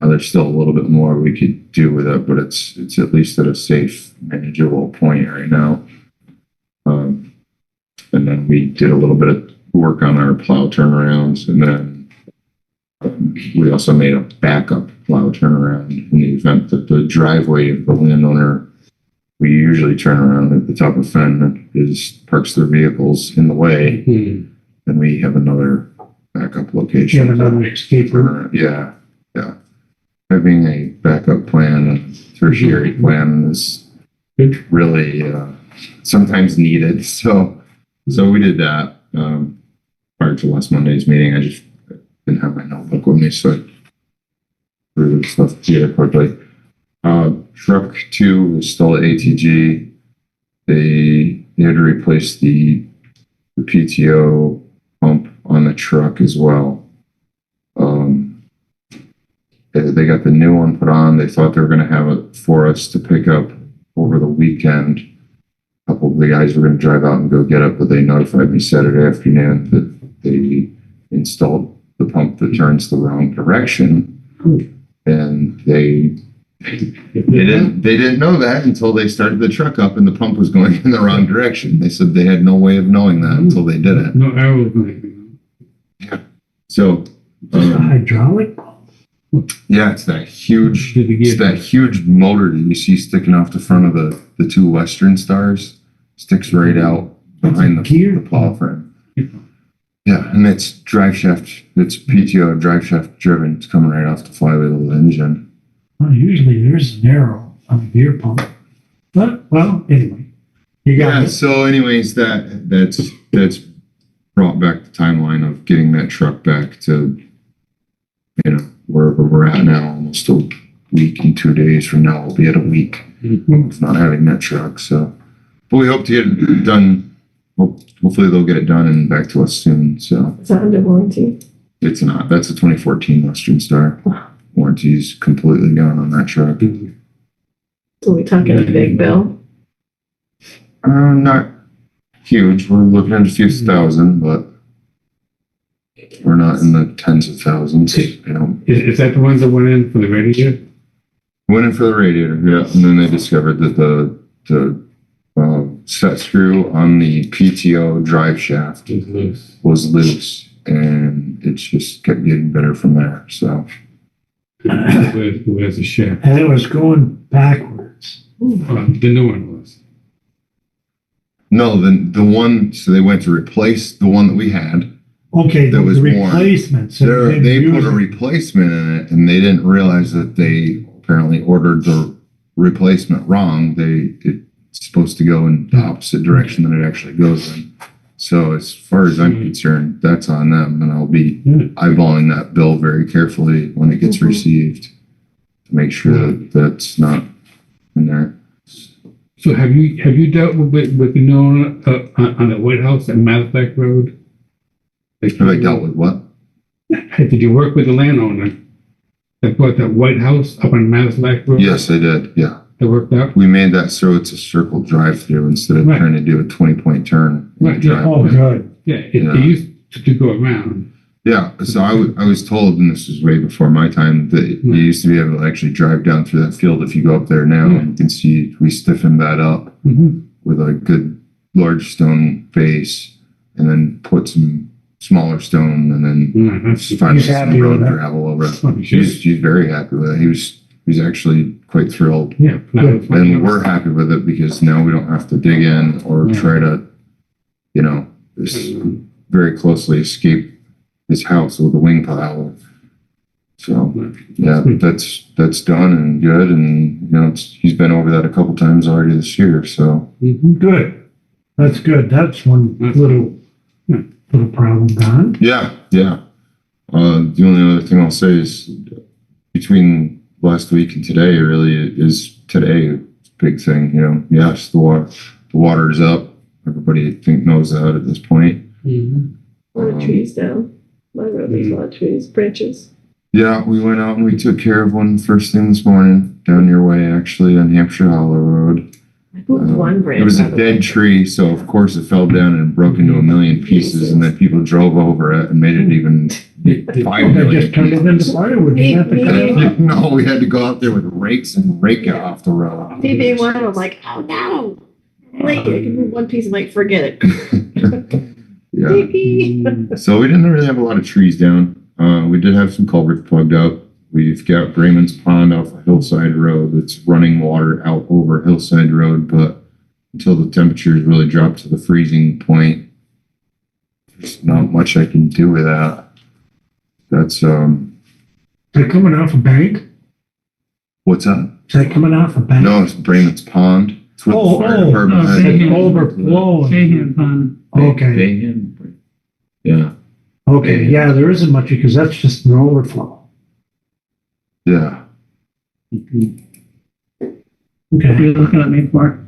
There's still a little bit more we could do with it, but it's at least at a safe, manageable point right now. And then we did a little bit of work on our plow turnarounds, and then we also made a backup plow turnaround in the event that the driveway of the landowner, we usually turn around at the top of Fenton, parks their vehicles in the way, and we have another backup location. Get another escape route. Yeah. Having a backup plan, a tertiary plan is really sometimes needed. So we did that prior to last Monday's meeting. I just didn't have my notebook with me, so I threw the stuff together quickly. Truck 2 is still at ATG. They had to replace the PTO pump on the truck as well. They got the new one put on. They thought they were gonna have it for us to pick up over the weekend. A couple of the guys were gonna drive out and go get it, but they notified me Saturday afternoon that they installed the pump that turns the wrong direction. And they didn't know that until they started the truck up and the pump was going in the wrong direction. They said they had no way of knowing that until they did it. No arrows or anything. So, Just a hydraulic? yeah, it's that huge, Did the it's gear- that huge motor that you see sticking off the front of the two Western Stars. Sticks right out behind the Gear? plow frame. Yeah, and it's drive shaft, it's PTO drive shaft driven. It's coming right off the flywheel of the engine. Well, usually there's an arrow on a gear pump. But, well, anyway, you got Yeah, it. so anyways, that's brought back the timeline of getting that truck back to, you know, wherever we're at now, almost a week and 2 days from now, we'll be at a week of not having that truck, so. But we hope to get it done, hopefully they'll get it done and back to us soon, so. Is that under warranty? It's not, that's a 2014 Western Star. Warranty's completely gone on that truck. So we talking a big bill? Not huge. We're looking at a few thousand, but we're not in the tens of thousands. You know, Is that the ones that went in for the radiator? went in for the radiator, yeah, and then they discovered that the set screw on the PTO drive shaft It was loose. was loose, and it just kept getting better from there. So Where's the shaft? And it was going backwards. The new one was. no, the one. So they went to replace the one that we had. Okay, That the was worn. replacement. So They didn't use put a it. replacement in it, and they didn't realize that they apparently ordered the replacement wrong. It's supposed to go in the opposite direction than it actually goes in. So as far as I'm concerned, that's on them, and I'll be Yeah. eyeballing that bill very carefully when it gets Mhm. received to make sure that that's not in there. So have you dealt with the new owner on the White House at Mazatec Road? Have I dealt with what? Did you work with the landowner that bought that White House up on Mazatec Road? Yes, I did. Yeah, That worked out? we made that so it's a circle drive-through instead of Right. trying to do a 20-point turn. in the Right, yeah. Oh, driveway. good. Yeah, Yeah. it used to go around. Yeah, so I was told, and this was way before my time, that you used to be able to actually drive down through that field. If you go up there now, Yeah. you can see we stiffened that up with a good large stone base, and then put some smaller stone, and then Yeah, that's finally He's some happy road with that. gravel over it. probably should. He's very happy with it. He's actually quite thrilled, Yeah. and we're happy with it because now we don't have to dig in or Yeah. try to, you know, just very closely escape his house with a wing pile. So yeah, that's done and good, and you know he's been over that a couple times already this year. So Mhm. Good. That's good. That's one little problem gone. yeah. The only other thing I'll say is between last week and today, really is today a big thing. You know, yes, the water is up. Everybody I think knows that at this point. Mhm. A lot of trees down. My road, there's a lot of trees, branches. Yeah, we went out and we took care of one first thing this morning down your way, actually, on Hampshire Hollow Road. I moved one branch. It was out a of the dead way. tree, so of course it fell down and broke into a million pieces, and then people drove over it and made it even 5 They million just turned it pieces. into firewood. You have to cut it. No, we had to go out there with rakes and rake it off the road. Me being one, I'm like, oh no. Like, I can move one piece, I'm like, forget it. Yeah, Beep. so we didn't really have a lot of trees down. We did have some culverts plugged up. We've got Brayman's Pond off of Hillside Road that's running water out over Hillside Road, but until the temperatures really drop to the freezing point, there's not much I can do with that. That's Is that coming off a bank? what's that? Is that coming off a bank? No, it's Brayman's Pond. It's what Oh, the fire oh, department no, has. they- It's overflowing. Shahan Pond. Okay, Yeah. okay, yeah, there isn't much because that's just an overflow. Yeah. What Okay, are you looking at me for?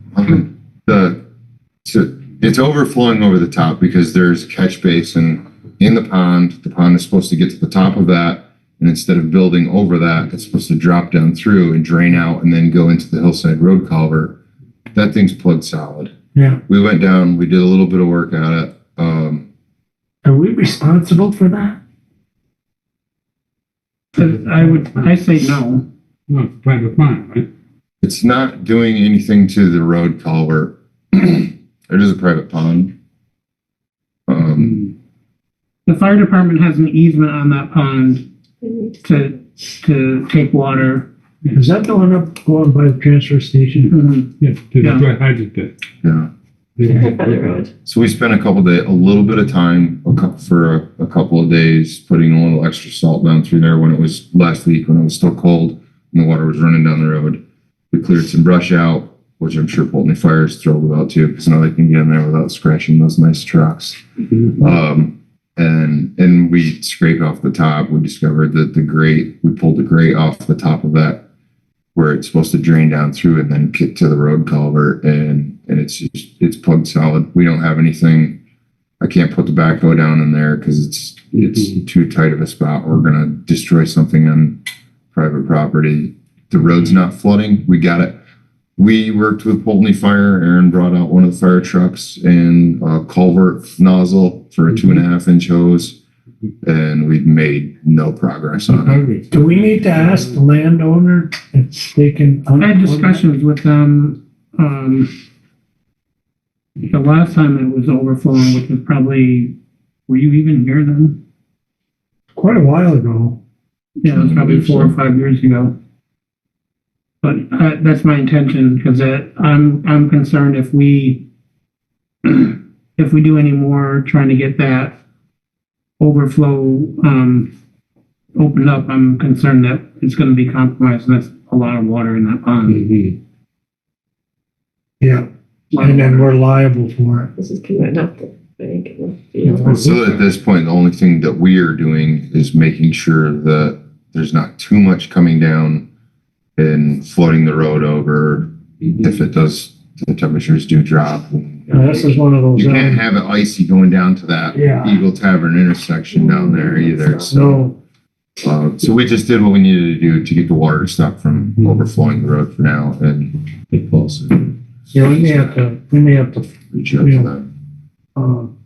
It's overflowing over the top because there's a catch basin in the pond. The pond is supposed to get to the top of that And instead of building over that, it's supposed to drop down through and drain out and then go into the hillside road culvert. That thing's plugged solid. Yeah. We went down, we did a little bit of work at it. Are we responsible for that? I say no. No, it's private pond, right? It's not doing anything to the road culvert. It is a private pond. The fire department has an easement on that pond to take water. Is that the one up going by the transfer station? Mhm. Yeah, there's Yeah. a dry hydrant there. Yeah. Feather Road. So we spent a little bit of time, for a couple of days, putting a little extra salt down through there when it was last week, when it was still cold and the water was running down the road. We cleared some brush out, which I'm sure Pulteney Fire is thrilled about too, because now they can get in there without scratching those nice trucks. And we scraped off the top. We discovered that we pulled the grate off the top of that, where it's supposed to drain down through and then kick to the road culvert, and it's plugged solid. We don't have anything. I can't put the backhoe down in there because it's too tight of a spot. We're gonna destroy something on private property. The road's not flooding. We got it. We worked with Pulteney Fire. Aaron brought out one of the fire trucks and a culvert nozzle for a 2.5-inch hose, and we've made no progress on it. Do we need to ask the landowner if they can? I had discussions with them, the last time it was overflowing, which was probably, were you even here then? Quite a while ago. Yeah, it was probably 4 or 5 years ago. But that's my intention, because I'm concerned if we do any more trying to get that overflow opened up, I'm concerned that it's going to be compromised, and that's a lot of water in that pond. Yeah, and then we're liable for it. This is coming up the bank and the field. So at this point, the only thing that we are doing is making sure that there's not too much coming down and flooding the road over if the temperatures do drop. This is one of those. You can't have it icy going down to that Yeah. Eagle Tavern intersection down there either. So, so we just did what we needed to do to get the water to stop from overflowing the road for now, and it falls. Yeah, we may have to Reach out to them.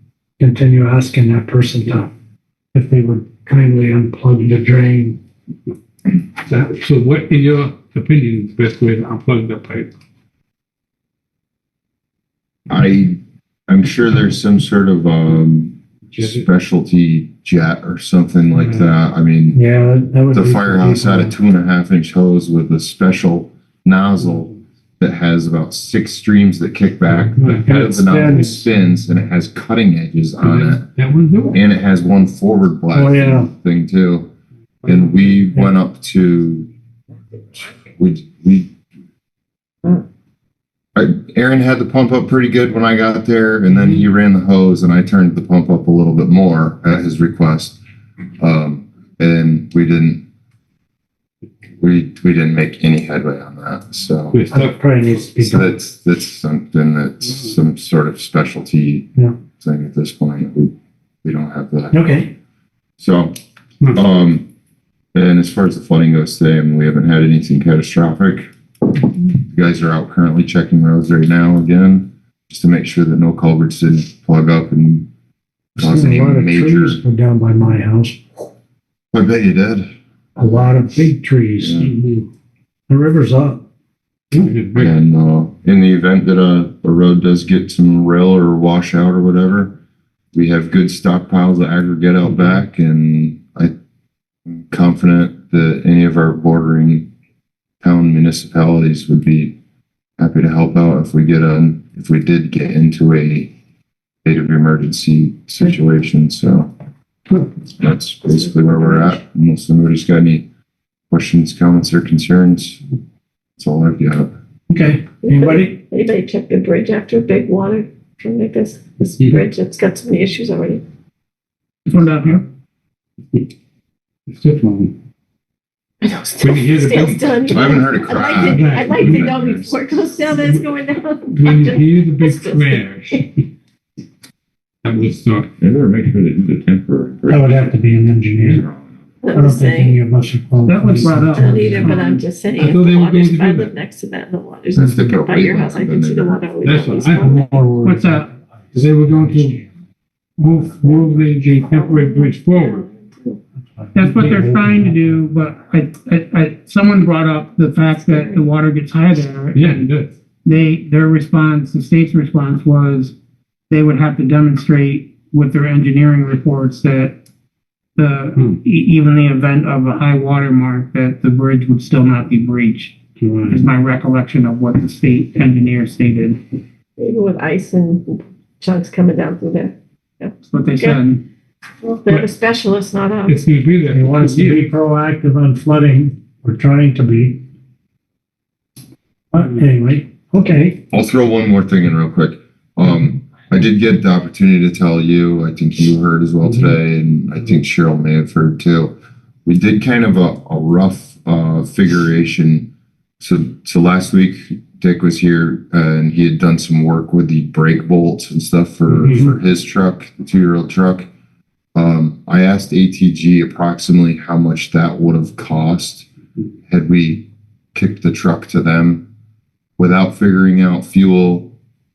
continue asking that person if they would kindly unplug the drain. So what, in your opinion, is the best way to unplug the pipe? I'm sure there's some sort of specialty jet or something like that. I mean, Yeah, that would the be firehouse had a 2.5-inch hose with a special nozzle that has about 6 streams that kick back. The head of the nozzle spins and it has cutting edges on it. That one do it? And it has one forward blast Oh, yeah. thing too. And we went up to, Aaron had the pump up pretty good when I got there, and then he ran the hose and I turned the pump up a little bit more at his request. And we didn't make any headway on that. So It's That tough. probably needs to be so done. that's something that's some sort of specialty Yeah. thing at this point. We don't have that. Okay. So, and as far as the flooding goes today, I mean, we haven't had anything catastrophic. You guys are out currently checking roads right now again, just to make sure that no culverts didn't plug up and cause Seen any a lot of major. trees go down by my house. I bet you did. A lot of big trees. Yeah. The river's up. And in the event that a road does get some rail or washout or whatever, we have good stockpiles of aggregate out back, and I'm confident that any of our bordering town municipalities would be happy to help out if we did get into a state of emergency situation. So that's basically where we're at. Unless somebody's got any questions, comments, or concerns, that's all I've got. Okay. Anybody? Anybody check the bridge after big water? From like this bridge that's got so many issues already. This one down here? It's different. I know, still, When you hear the still big- done. I haven't heard a crack. I'd like to know before it goes down that it's going down. When you hear the big crash, that was not. They better make sure they do the temporary. That would have to be an engineer. I I'm don't just think any saying. of us are qualified. That was brought up. I don't either, but I'm just saying, I if thought the they were water's, going to I do live that. next to that, and the water's Let's stick it by your right house, I back can see the in water. always That's always what I'm flowing. more worried. What's that? They were going to move the temporary bridge forward. That's what they're trying to do, but someone brought up the fact that the water gets high there. Yeah, it does. Their response, the state's response was they would have to demonstrate with their engineering reports that even the event of a high water mark, that the bridge would still not be breached, is my recollection of what the state engineer stated. Even with ice and chunks coming down through there. That's what they said. Well, they're the specialists, not us. It's going to be there. He wants to be proactive on flooding, we're trying to be. But anyway, okay, I'll throw one more thing in real quick. I did get the opportunity to tell you, I think you heard as well today, and I think Cheryl may have heard too. We did kind of a rough figuration. So last week, Dick was here and he had done some work with the brake bolts and stuff for his truck, the 2-year-old truck. I asked ATG approximately how much that would have cost had we kicked the truck to them without figuring out fuel,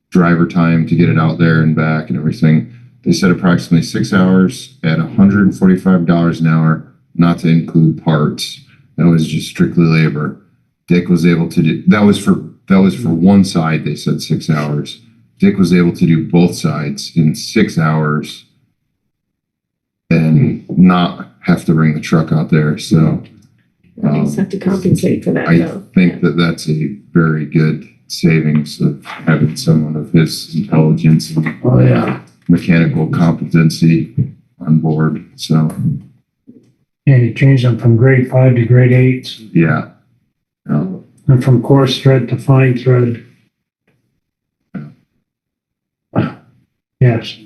driver time to get it out there and back and everything. They said approximately 6 hours at $145 an hour, not to include parts. That was just strictly labor. Dick was able to do, that was for one side, they said 6 hours. Dick was able to do both sides in 6 hours and not have to bring the truck out there. So You just have to compensate for that, I though. think that that's a very good savings of having someone of his intelligence and mechanical competency on board. So, and you change them from grade 5 to grade 8, yeah. and from coarse thread to fine thread. Yes,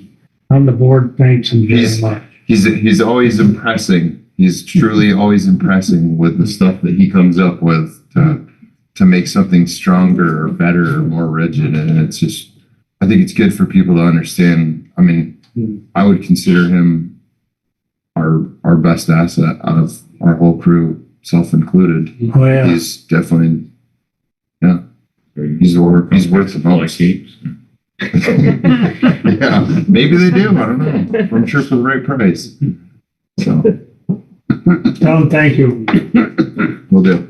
on the board, thanks him very He's- much. He's always impressing. He's truly always impressing with the stuff that he comes up with to make something stronger or better or more rigid. And it's just, I think it's good for people to understand. I mean, I would consider him our best asset out of our whole crew, self-included. Oh, yeah. He's definitely, he's worth the most. Yeah, maybe they do. I don't know. I'm sure for the right price. So Tell him thank you. we'll do.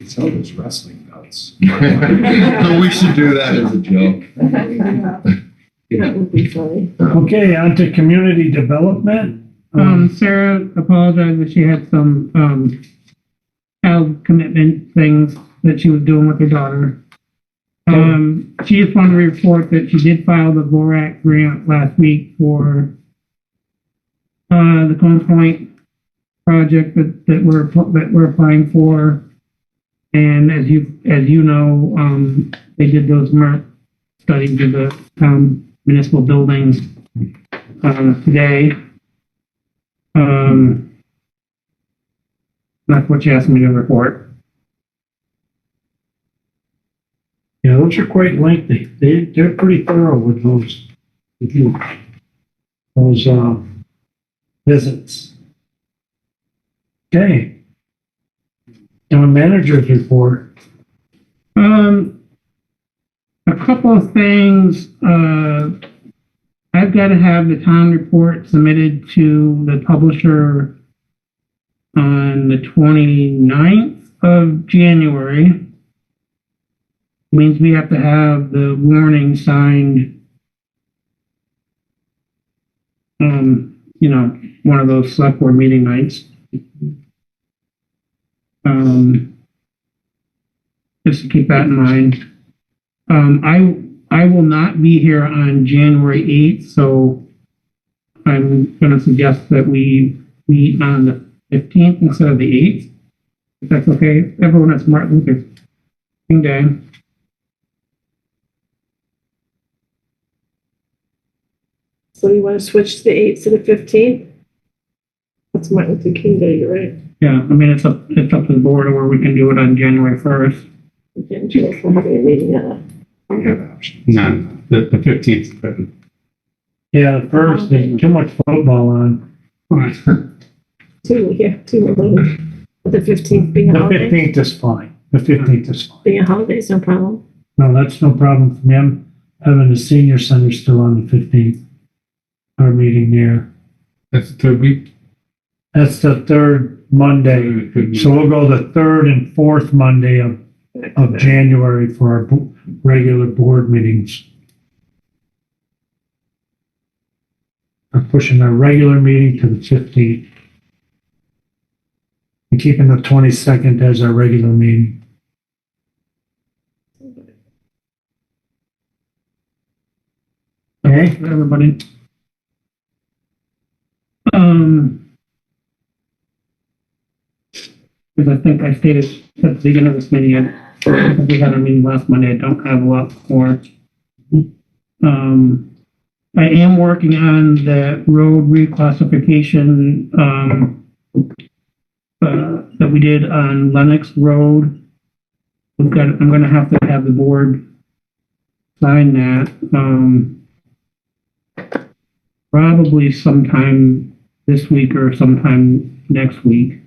Sell those wrestling belts. So we should do that as a joke. That would be funny. Okay, on to community development. Sarah apologized that she had some, child commitment things that she was doing with her daughter. She just wanted to report that she did file the VORAC grant last week for, the Cone Point project that we're applying for. And as you know, they did those MERT studies of the, municipal buildings, today. That's what she asked me to report. Yeah, those are quite lengthy. They're pretty thorough with those visits. Okay. Town manager's report. A couple of things, I've got to have the town report submitted to the publisher on the 29th of January. Means we have to have the warning signed, one of those select board meeting nights. Just to keep that in mind. I will not be here on January 8th, so I'm gonna suggest that we meet on the 15th instead of the 8th. If that's okay, everyone has Martin Luther King Day. So you want to switch the 8th to the 15th? That's Martin Luther King Day, you're right. Yeah, I mean, it's up to the board, or we can do it on January 1st. Again, Jill, for having a meeting, We have that option. No, the 15th, but Yeah, the first, there's too much football on. two, yeah, two of them. But the 15th being a The holiday, 15th is fine. The 15th is fine. being a holiday is no problem. No, that's no problem for me. I'm having the senior center still on the 15th. Our meeting there. That's the third week. That's the third Monday. So we'll go the third and fourth Monday of January for our regular board meetings. I'm pushing our regular meeting to the 15th. And keeping the 22nd as our regular meeting. Okay, Everybody. Because I think I stated at the beginning of this meeting, we had a meeting last Monday, I don't have a lot more. I am working on the road reclassification, that we did on Lennox Road. I'm gonna have to have the board sign that, probably sometime this week or sometime next week.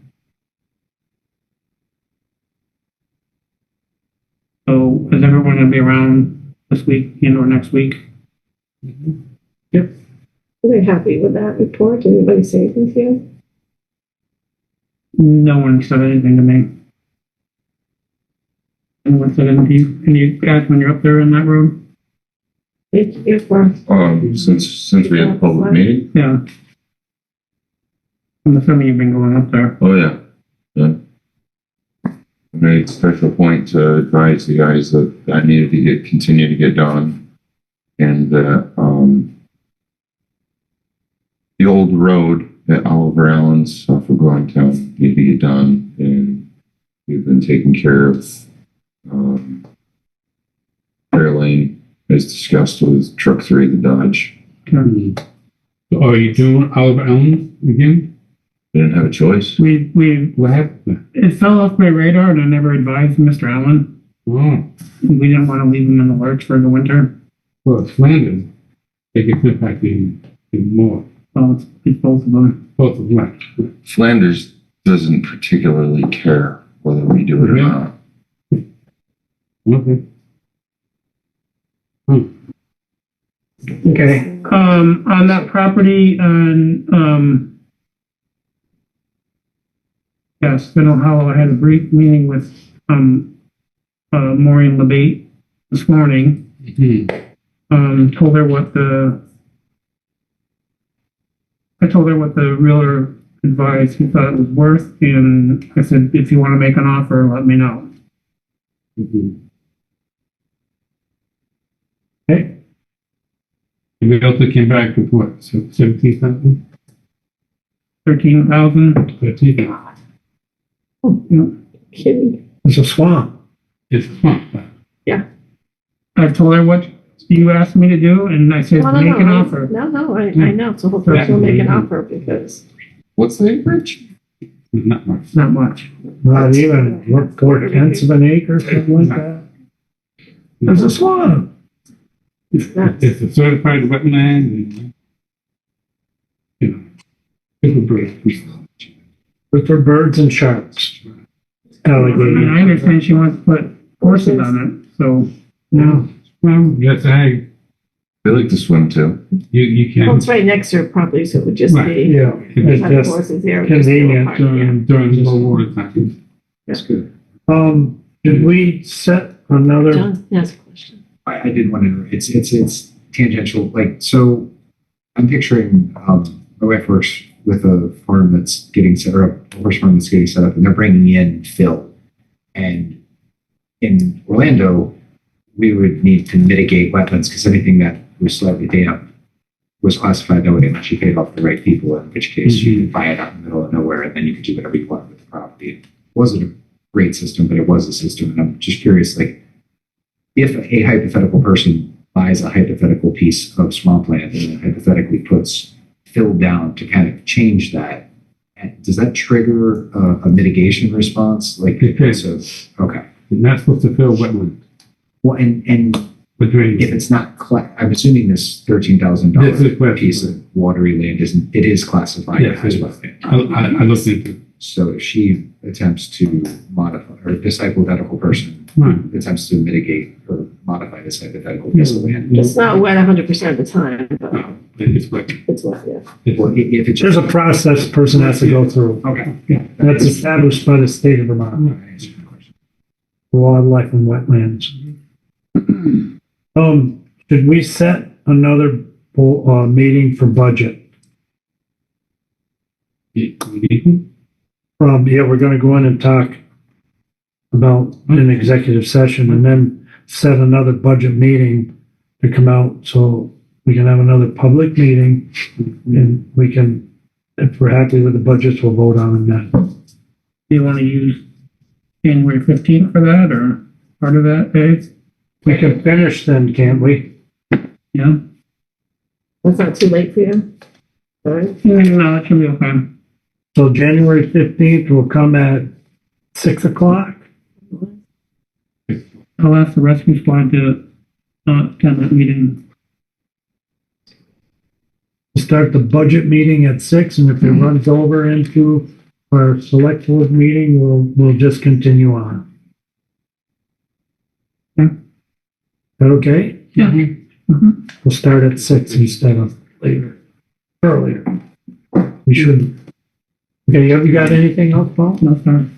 So is everyone gonna be around this week, or next week? Are they happy with that report? Did anybody say anything to you? No one said anything to me. Anyone said anything to you? And you guys, when you're up there in that road? If we're, Since we had a public meeting? Yeah. I'm assuming you've been going up there. Oh, yeah. Yeah. I made a special point to advise the guys that I needed to continue to get done. And, the old road at Oliver Allen's off of Town needed to get done. And we've been taking care of, Fairlane, as discussed with truck 3, the Dodge. So are you doing Oliver Elm again? Didn't have a choice. We, What happened? it fell off my radar and I never advised Mr. Allen. Oh, We didn't want to leave him in the lurch for the winter. well, it's Flanders. They get impact even more. So it's both of them. Both of them. Flanders doesn't particularly care whether we do it or Yeah. not. Okay. Okay. On that property on, yeah, Spindle Hollow, I had a brief meeting with, Maureen LeBate this morning. Told her what I told her what the realtor advised he thought it was worth, and I said, if you want to make an offer, let me know. okay, And we also came back with what, 17,000? 13,000. 13,000. kidding. it's a swamp. It's a swamp. I told her what you asked me to do, and I said, No, make an offer. No, I know. So hopefully she'll make an offer because What's the acreage? Not much. It's not much. Not even, what, 4/10 of an acre, something like that? It's a swamp. It's a certified wetland and, it's a bird. Good for birds and sharks. And Alligators. I understand she wants to put horses on it, so, No, Well, yes, They like to swim too. you well, can it's right next to her property, so it would just Right. be. yeah, it's Have the just, horses there. just go convenient apart, yeah. during low water time. That's good. did we set another, John, yes, question. I did want to, it's tangential, like, so I'm picturing, my wife works with a farm that's getting set, or a horse farm that's getting set up, and they're bringing in fill. And in Orlando, we would need to mitigate wetlands because anything that was slightly damp was classified that way unless you paid off the right people, in which case you could buy it out in the middle of nowhere and then you could do whatever you want with the property. It wasn't a great system, but it was a system. And I'm just curious, like, if a hypothetical person buys a hypothetical piece of swampland and then hypothetically puts fill down to kind of change that, does that trigger a mitigation response? Like, It could. so, okay. You're not supposed to fill wetland. Well, and for drainage. If it's not, I'm assuming this $13,000 This is classified. piece of watery land it is classified Yes, as it is. wetland. I looked into it. So if she attempts to modify, or if this hypothetical person Right. attempts to mitigate or modify this hypothetical piece of land, It's not wet 100% of the time, but No, it's wet. it's wet, yeah. It's or if it's There's a process person has to go through. Okay. That's established by the state of Vermont, That answers my question. wildlife and wetlands. Should we set another, meeting for budget? Yeah, we're gonna go in and talk about an executive session and then set another budget meeting to come out, so we can have another public meeting and we can, if we're happy with the budgets, we'll vote on them then. Do you want to use January 15th for that or part of that day? We can finish then, can't we? Yeah? That's not too late for you? All right. No, that should be okay. So January 15th will come at 6:00. I'll ask the rescue squad to attend that meeting. Start the budget meeting at 6, and if it runs over into our select board meeting, we'll just continue on. Okay. Is that okay? Yeah. We'll start at 6 instead of later, earlier. We shouldn't. Okay, have you got anything else, Paul? No, sir.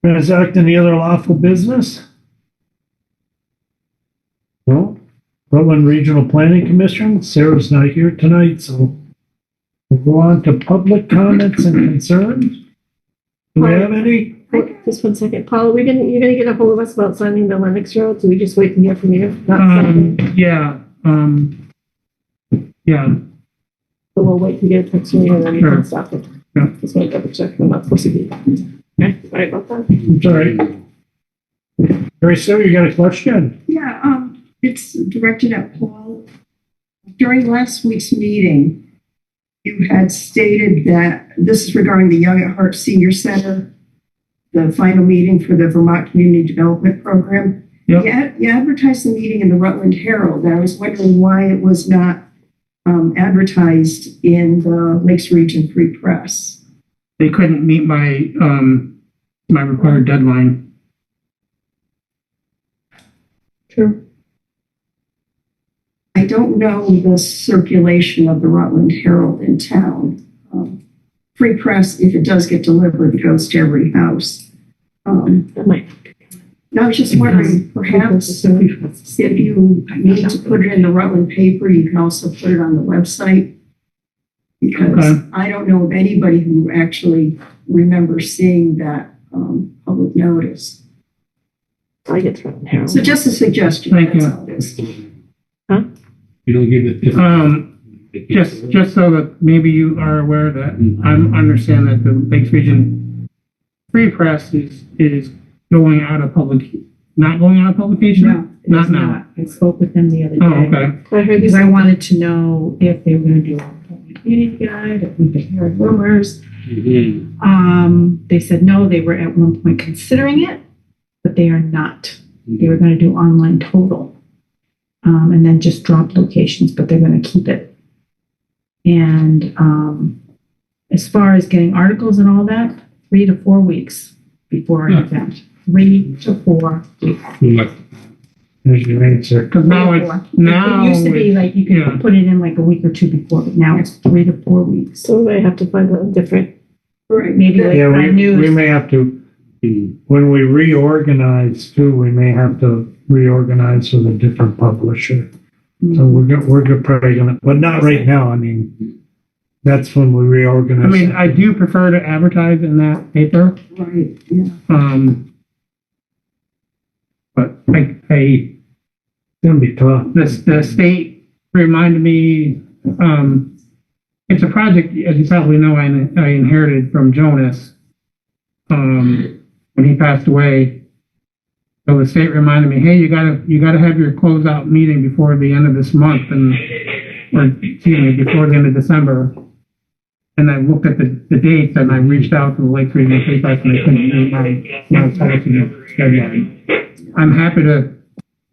Transact any other lawful business? No? Rutland Regional Planning Commission, Sarah's not here tonight, so we'll go on to public comments and concerns. Do we have any? Just 1 second. Paul, you're gonna get a hold of us about signing the Lennox Road? Do we just wait to hear from you? Not signing? Yeah, yeah, So we'll wait to get a text from you and then you Sure. can stop it. Yeah. Just want to double check. I'm not supposed to be. Okay, sorry about that. It's all right. Mary Sue, you got a question? Yeah, it's directed at Paul. During last week's meeting, you had stated that this is regarding the Young at Heart Senior Center, the final meeting for the Vermont Community Development Program. Yep. You advertised the meeting in the Rutland Herald. I was wondering why it was not advertised in the Lakes Region Free Press. they couldn't meet my, my required deadline. True. I don't know the circulation of the Rutland Herald in town. Free press, if it does get delivered, it goes to every house. That might. I was just wondering, perhaps if you need to put it in the Rutland paper, you can also put it on the website. Because Okay. I don't know of anybody who actually remembers seeing that public notice. I get thrown here. So just a suggestion. Thank that's you. all it is. You don't give it. Just so that maybe you are aware that I understand that the Lakes Region Free Press is going out of not going out of publication? No, it's Not now. not. I spoke with them the other day. Oh, okay. I heard Because these. I wanted to know if they were gonna do a community guide, if we could hear rumors. They said no, they were at one point considering it, but they are not. They were gonna do online total. And then just drop locations, but they're gonna keep it. And, as far as getting articles and all that, 3 to 4 weeks before an Yeah. event. 3 to 4 weeks. There's your answer. Cause now Three it's, to four. now It used to be it's, like you yeah. could put it in like a week or two before, but now it's 3 to 4 weeks. So they have to find a different. Right. Maybe like Yeah, Prime we News. may have to, when we reorganize too, we may have to reorganize with a different publisher. So we're probably gonna, but not right now. I mean, that's when we reorganize. I mean, I do prefer to advertise in that paper. Right, yeah. But I, It's gonna be tough. the state reminded me, it's a project, as you probably know, I inherited from Jonas, when he passed away. So the state reminded me, hey, you gotta have your closeout meeting before the end of this month before the end of December. And I looked at the dates and I reached out to the Lake Region Free Press and I couldn't meet my policy deadline. I'm happy to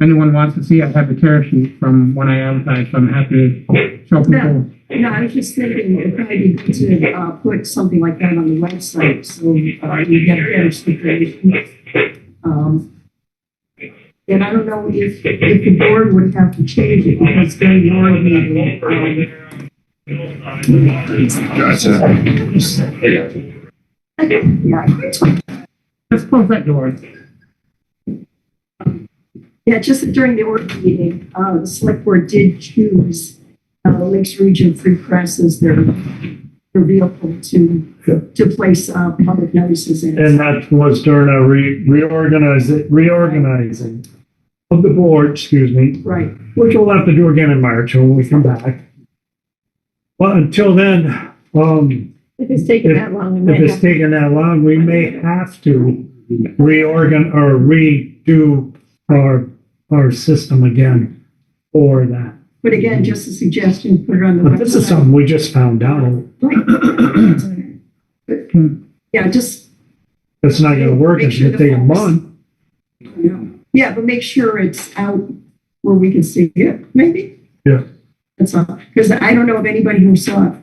anyone wants to see, I have the tear sheet from when I advertised, so I'm happy to show people. No, I was just thinking it'd probably be good to, put something like that on the website, so, you get a better situation. And I don't know if the board would have to change it, because during your meeting, Gotcha. yeah, Let's close that door. yeah, just during the org meeting, the select board did choose, Lakes Region Free Press as their vehicle to place, public notices in. And that was during a reorganizing of the board, excuse me, Right, which we'll have to do again in March when we come back. But until then, If it's taking that long, we if might it's have. taking that long, we may have to redo our system again for that. but again, just a suggestion, put it on the But this is website. something we just found out. Yeah, just, It's not gonna work, it's gonna take a month. yeah, but make sure it's out where we can see it, maybe? Yeah. That's all, because I don't know of anybody who saw it.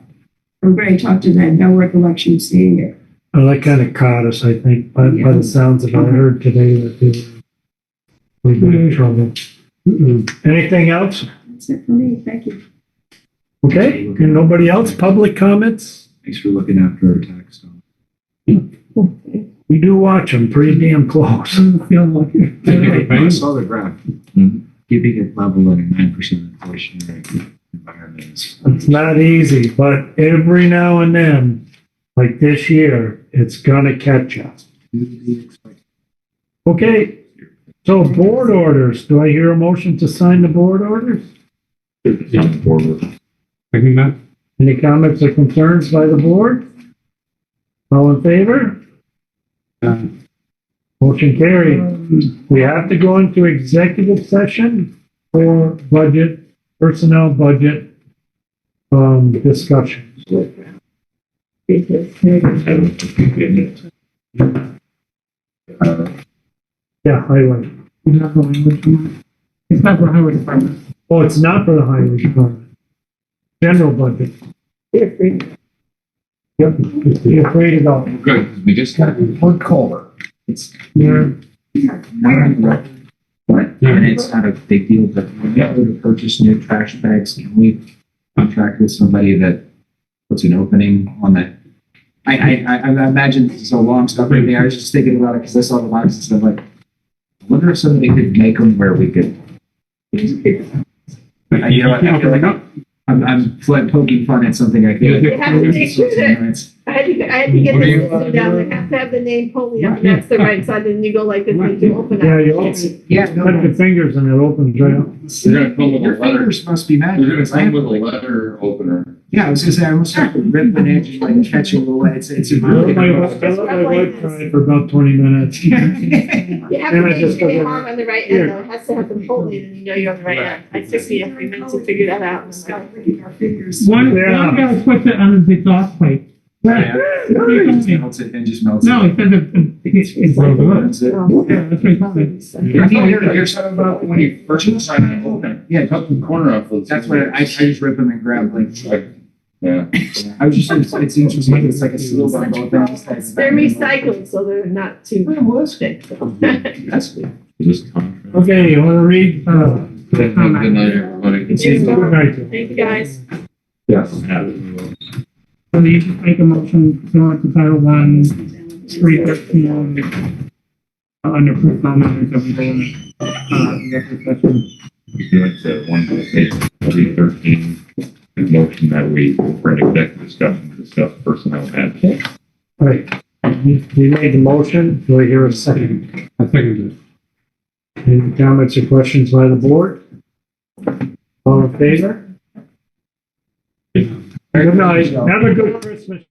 Everybody I talked to had no recollection of seeing it. Well, that kind of caught us, I think, by the sounds of it. I heard today that we were in trouble. Anything else? That's it for me, thank you. Okay, and nobody else? Public comments? Thanks for looking after our tax dollars. We do watch them pretty damn close. Feel like it. I saw the graph. Mhm. Keeping it level at a 9% inflationary environment is. It's not easy, but every now and then, like this year, it's gonna catch us. Okay, so board orders. Do I hear a motion to sign the board orders? Forward. Second that? Any comments or concerns by the board? All in favor? Motion carried. We have to go into executive session for budget, personnel budget, discussions. Yeah, highway. It's not for language, it's not for highway department. Oh, it's not for the highway department. General budget. Feel free. Yep, you're free to go. Good, we just got. One caller. It's Yeah. not on the record, but, and it's not a big deal, but when we go to purchase new trash bags, can we contract with somebody that puts an opening on that? I imagine this is a long stuff right there. I was just thinking about it because I saw the boxes and I'm like, I wonder if somebody could make them where we could. You know what, I feel like I'm poking fun at something I feel. You have to make sure that, I had to get What do you this wanna down, do? they have to have the name Pony up, and that's the right side, and you go like this, and you open Yeah, up. you open, Yeah, put your fingers and it opens right up. You're gonna come with a your letter. fingers must be magic. We're gonna because I come have- with a letter opener. Yeah, I was gonna say, I almost have to rip an edge and like catch a little, it's I let really. my wife try for about 20 minutes. You have And to I make just sure go your there. arm on the right end, though, it has to have them holding, and you know you're on the right end. I took me a few minutes to figure that out. Stop licking our fingers. One Yeah. guy puts it on his exhaust pipe. Yeah, it just melts it and just melts it. No, he said it's like wood. That's it. Yeah, that's what he said. I think here's something about when you purchase something, open. Yeah, Cut the corner off. that's what I just rip them and grab like. Yeah. I was just, it's interesting, it's like a seal on both ends. They're recycled, so they're not too thick. That's good. This contract. Okay, you wanna read? Good night, everybody. Good night. Thank you, guys. Yes. So you just make a motion pursuant to Title I, 313, under personnel matters of the executive session. Pursuant to 1-313, a motion that we, for an executive discussion, to discuss personnel matters. Right. You made the motion. Do I hear a second? I second Any comments or questions by the board? All in favor? it. Good night. Have a good Christmas.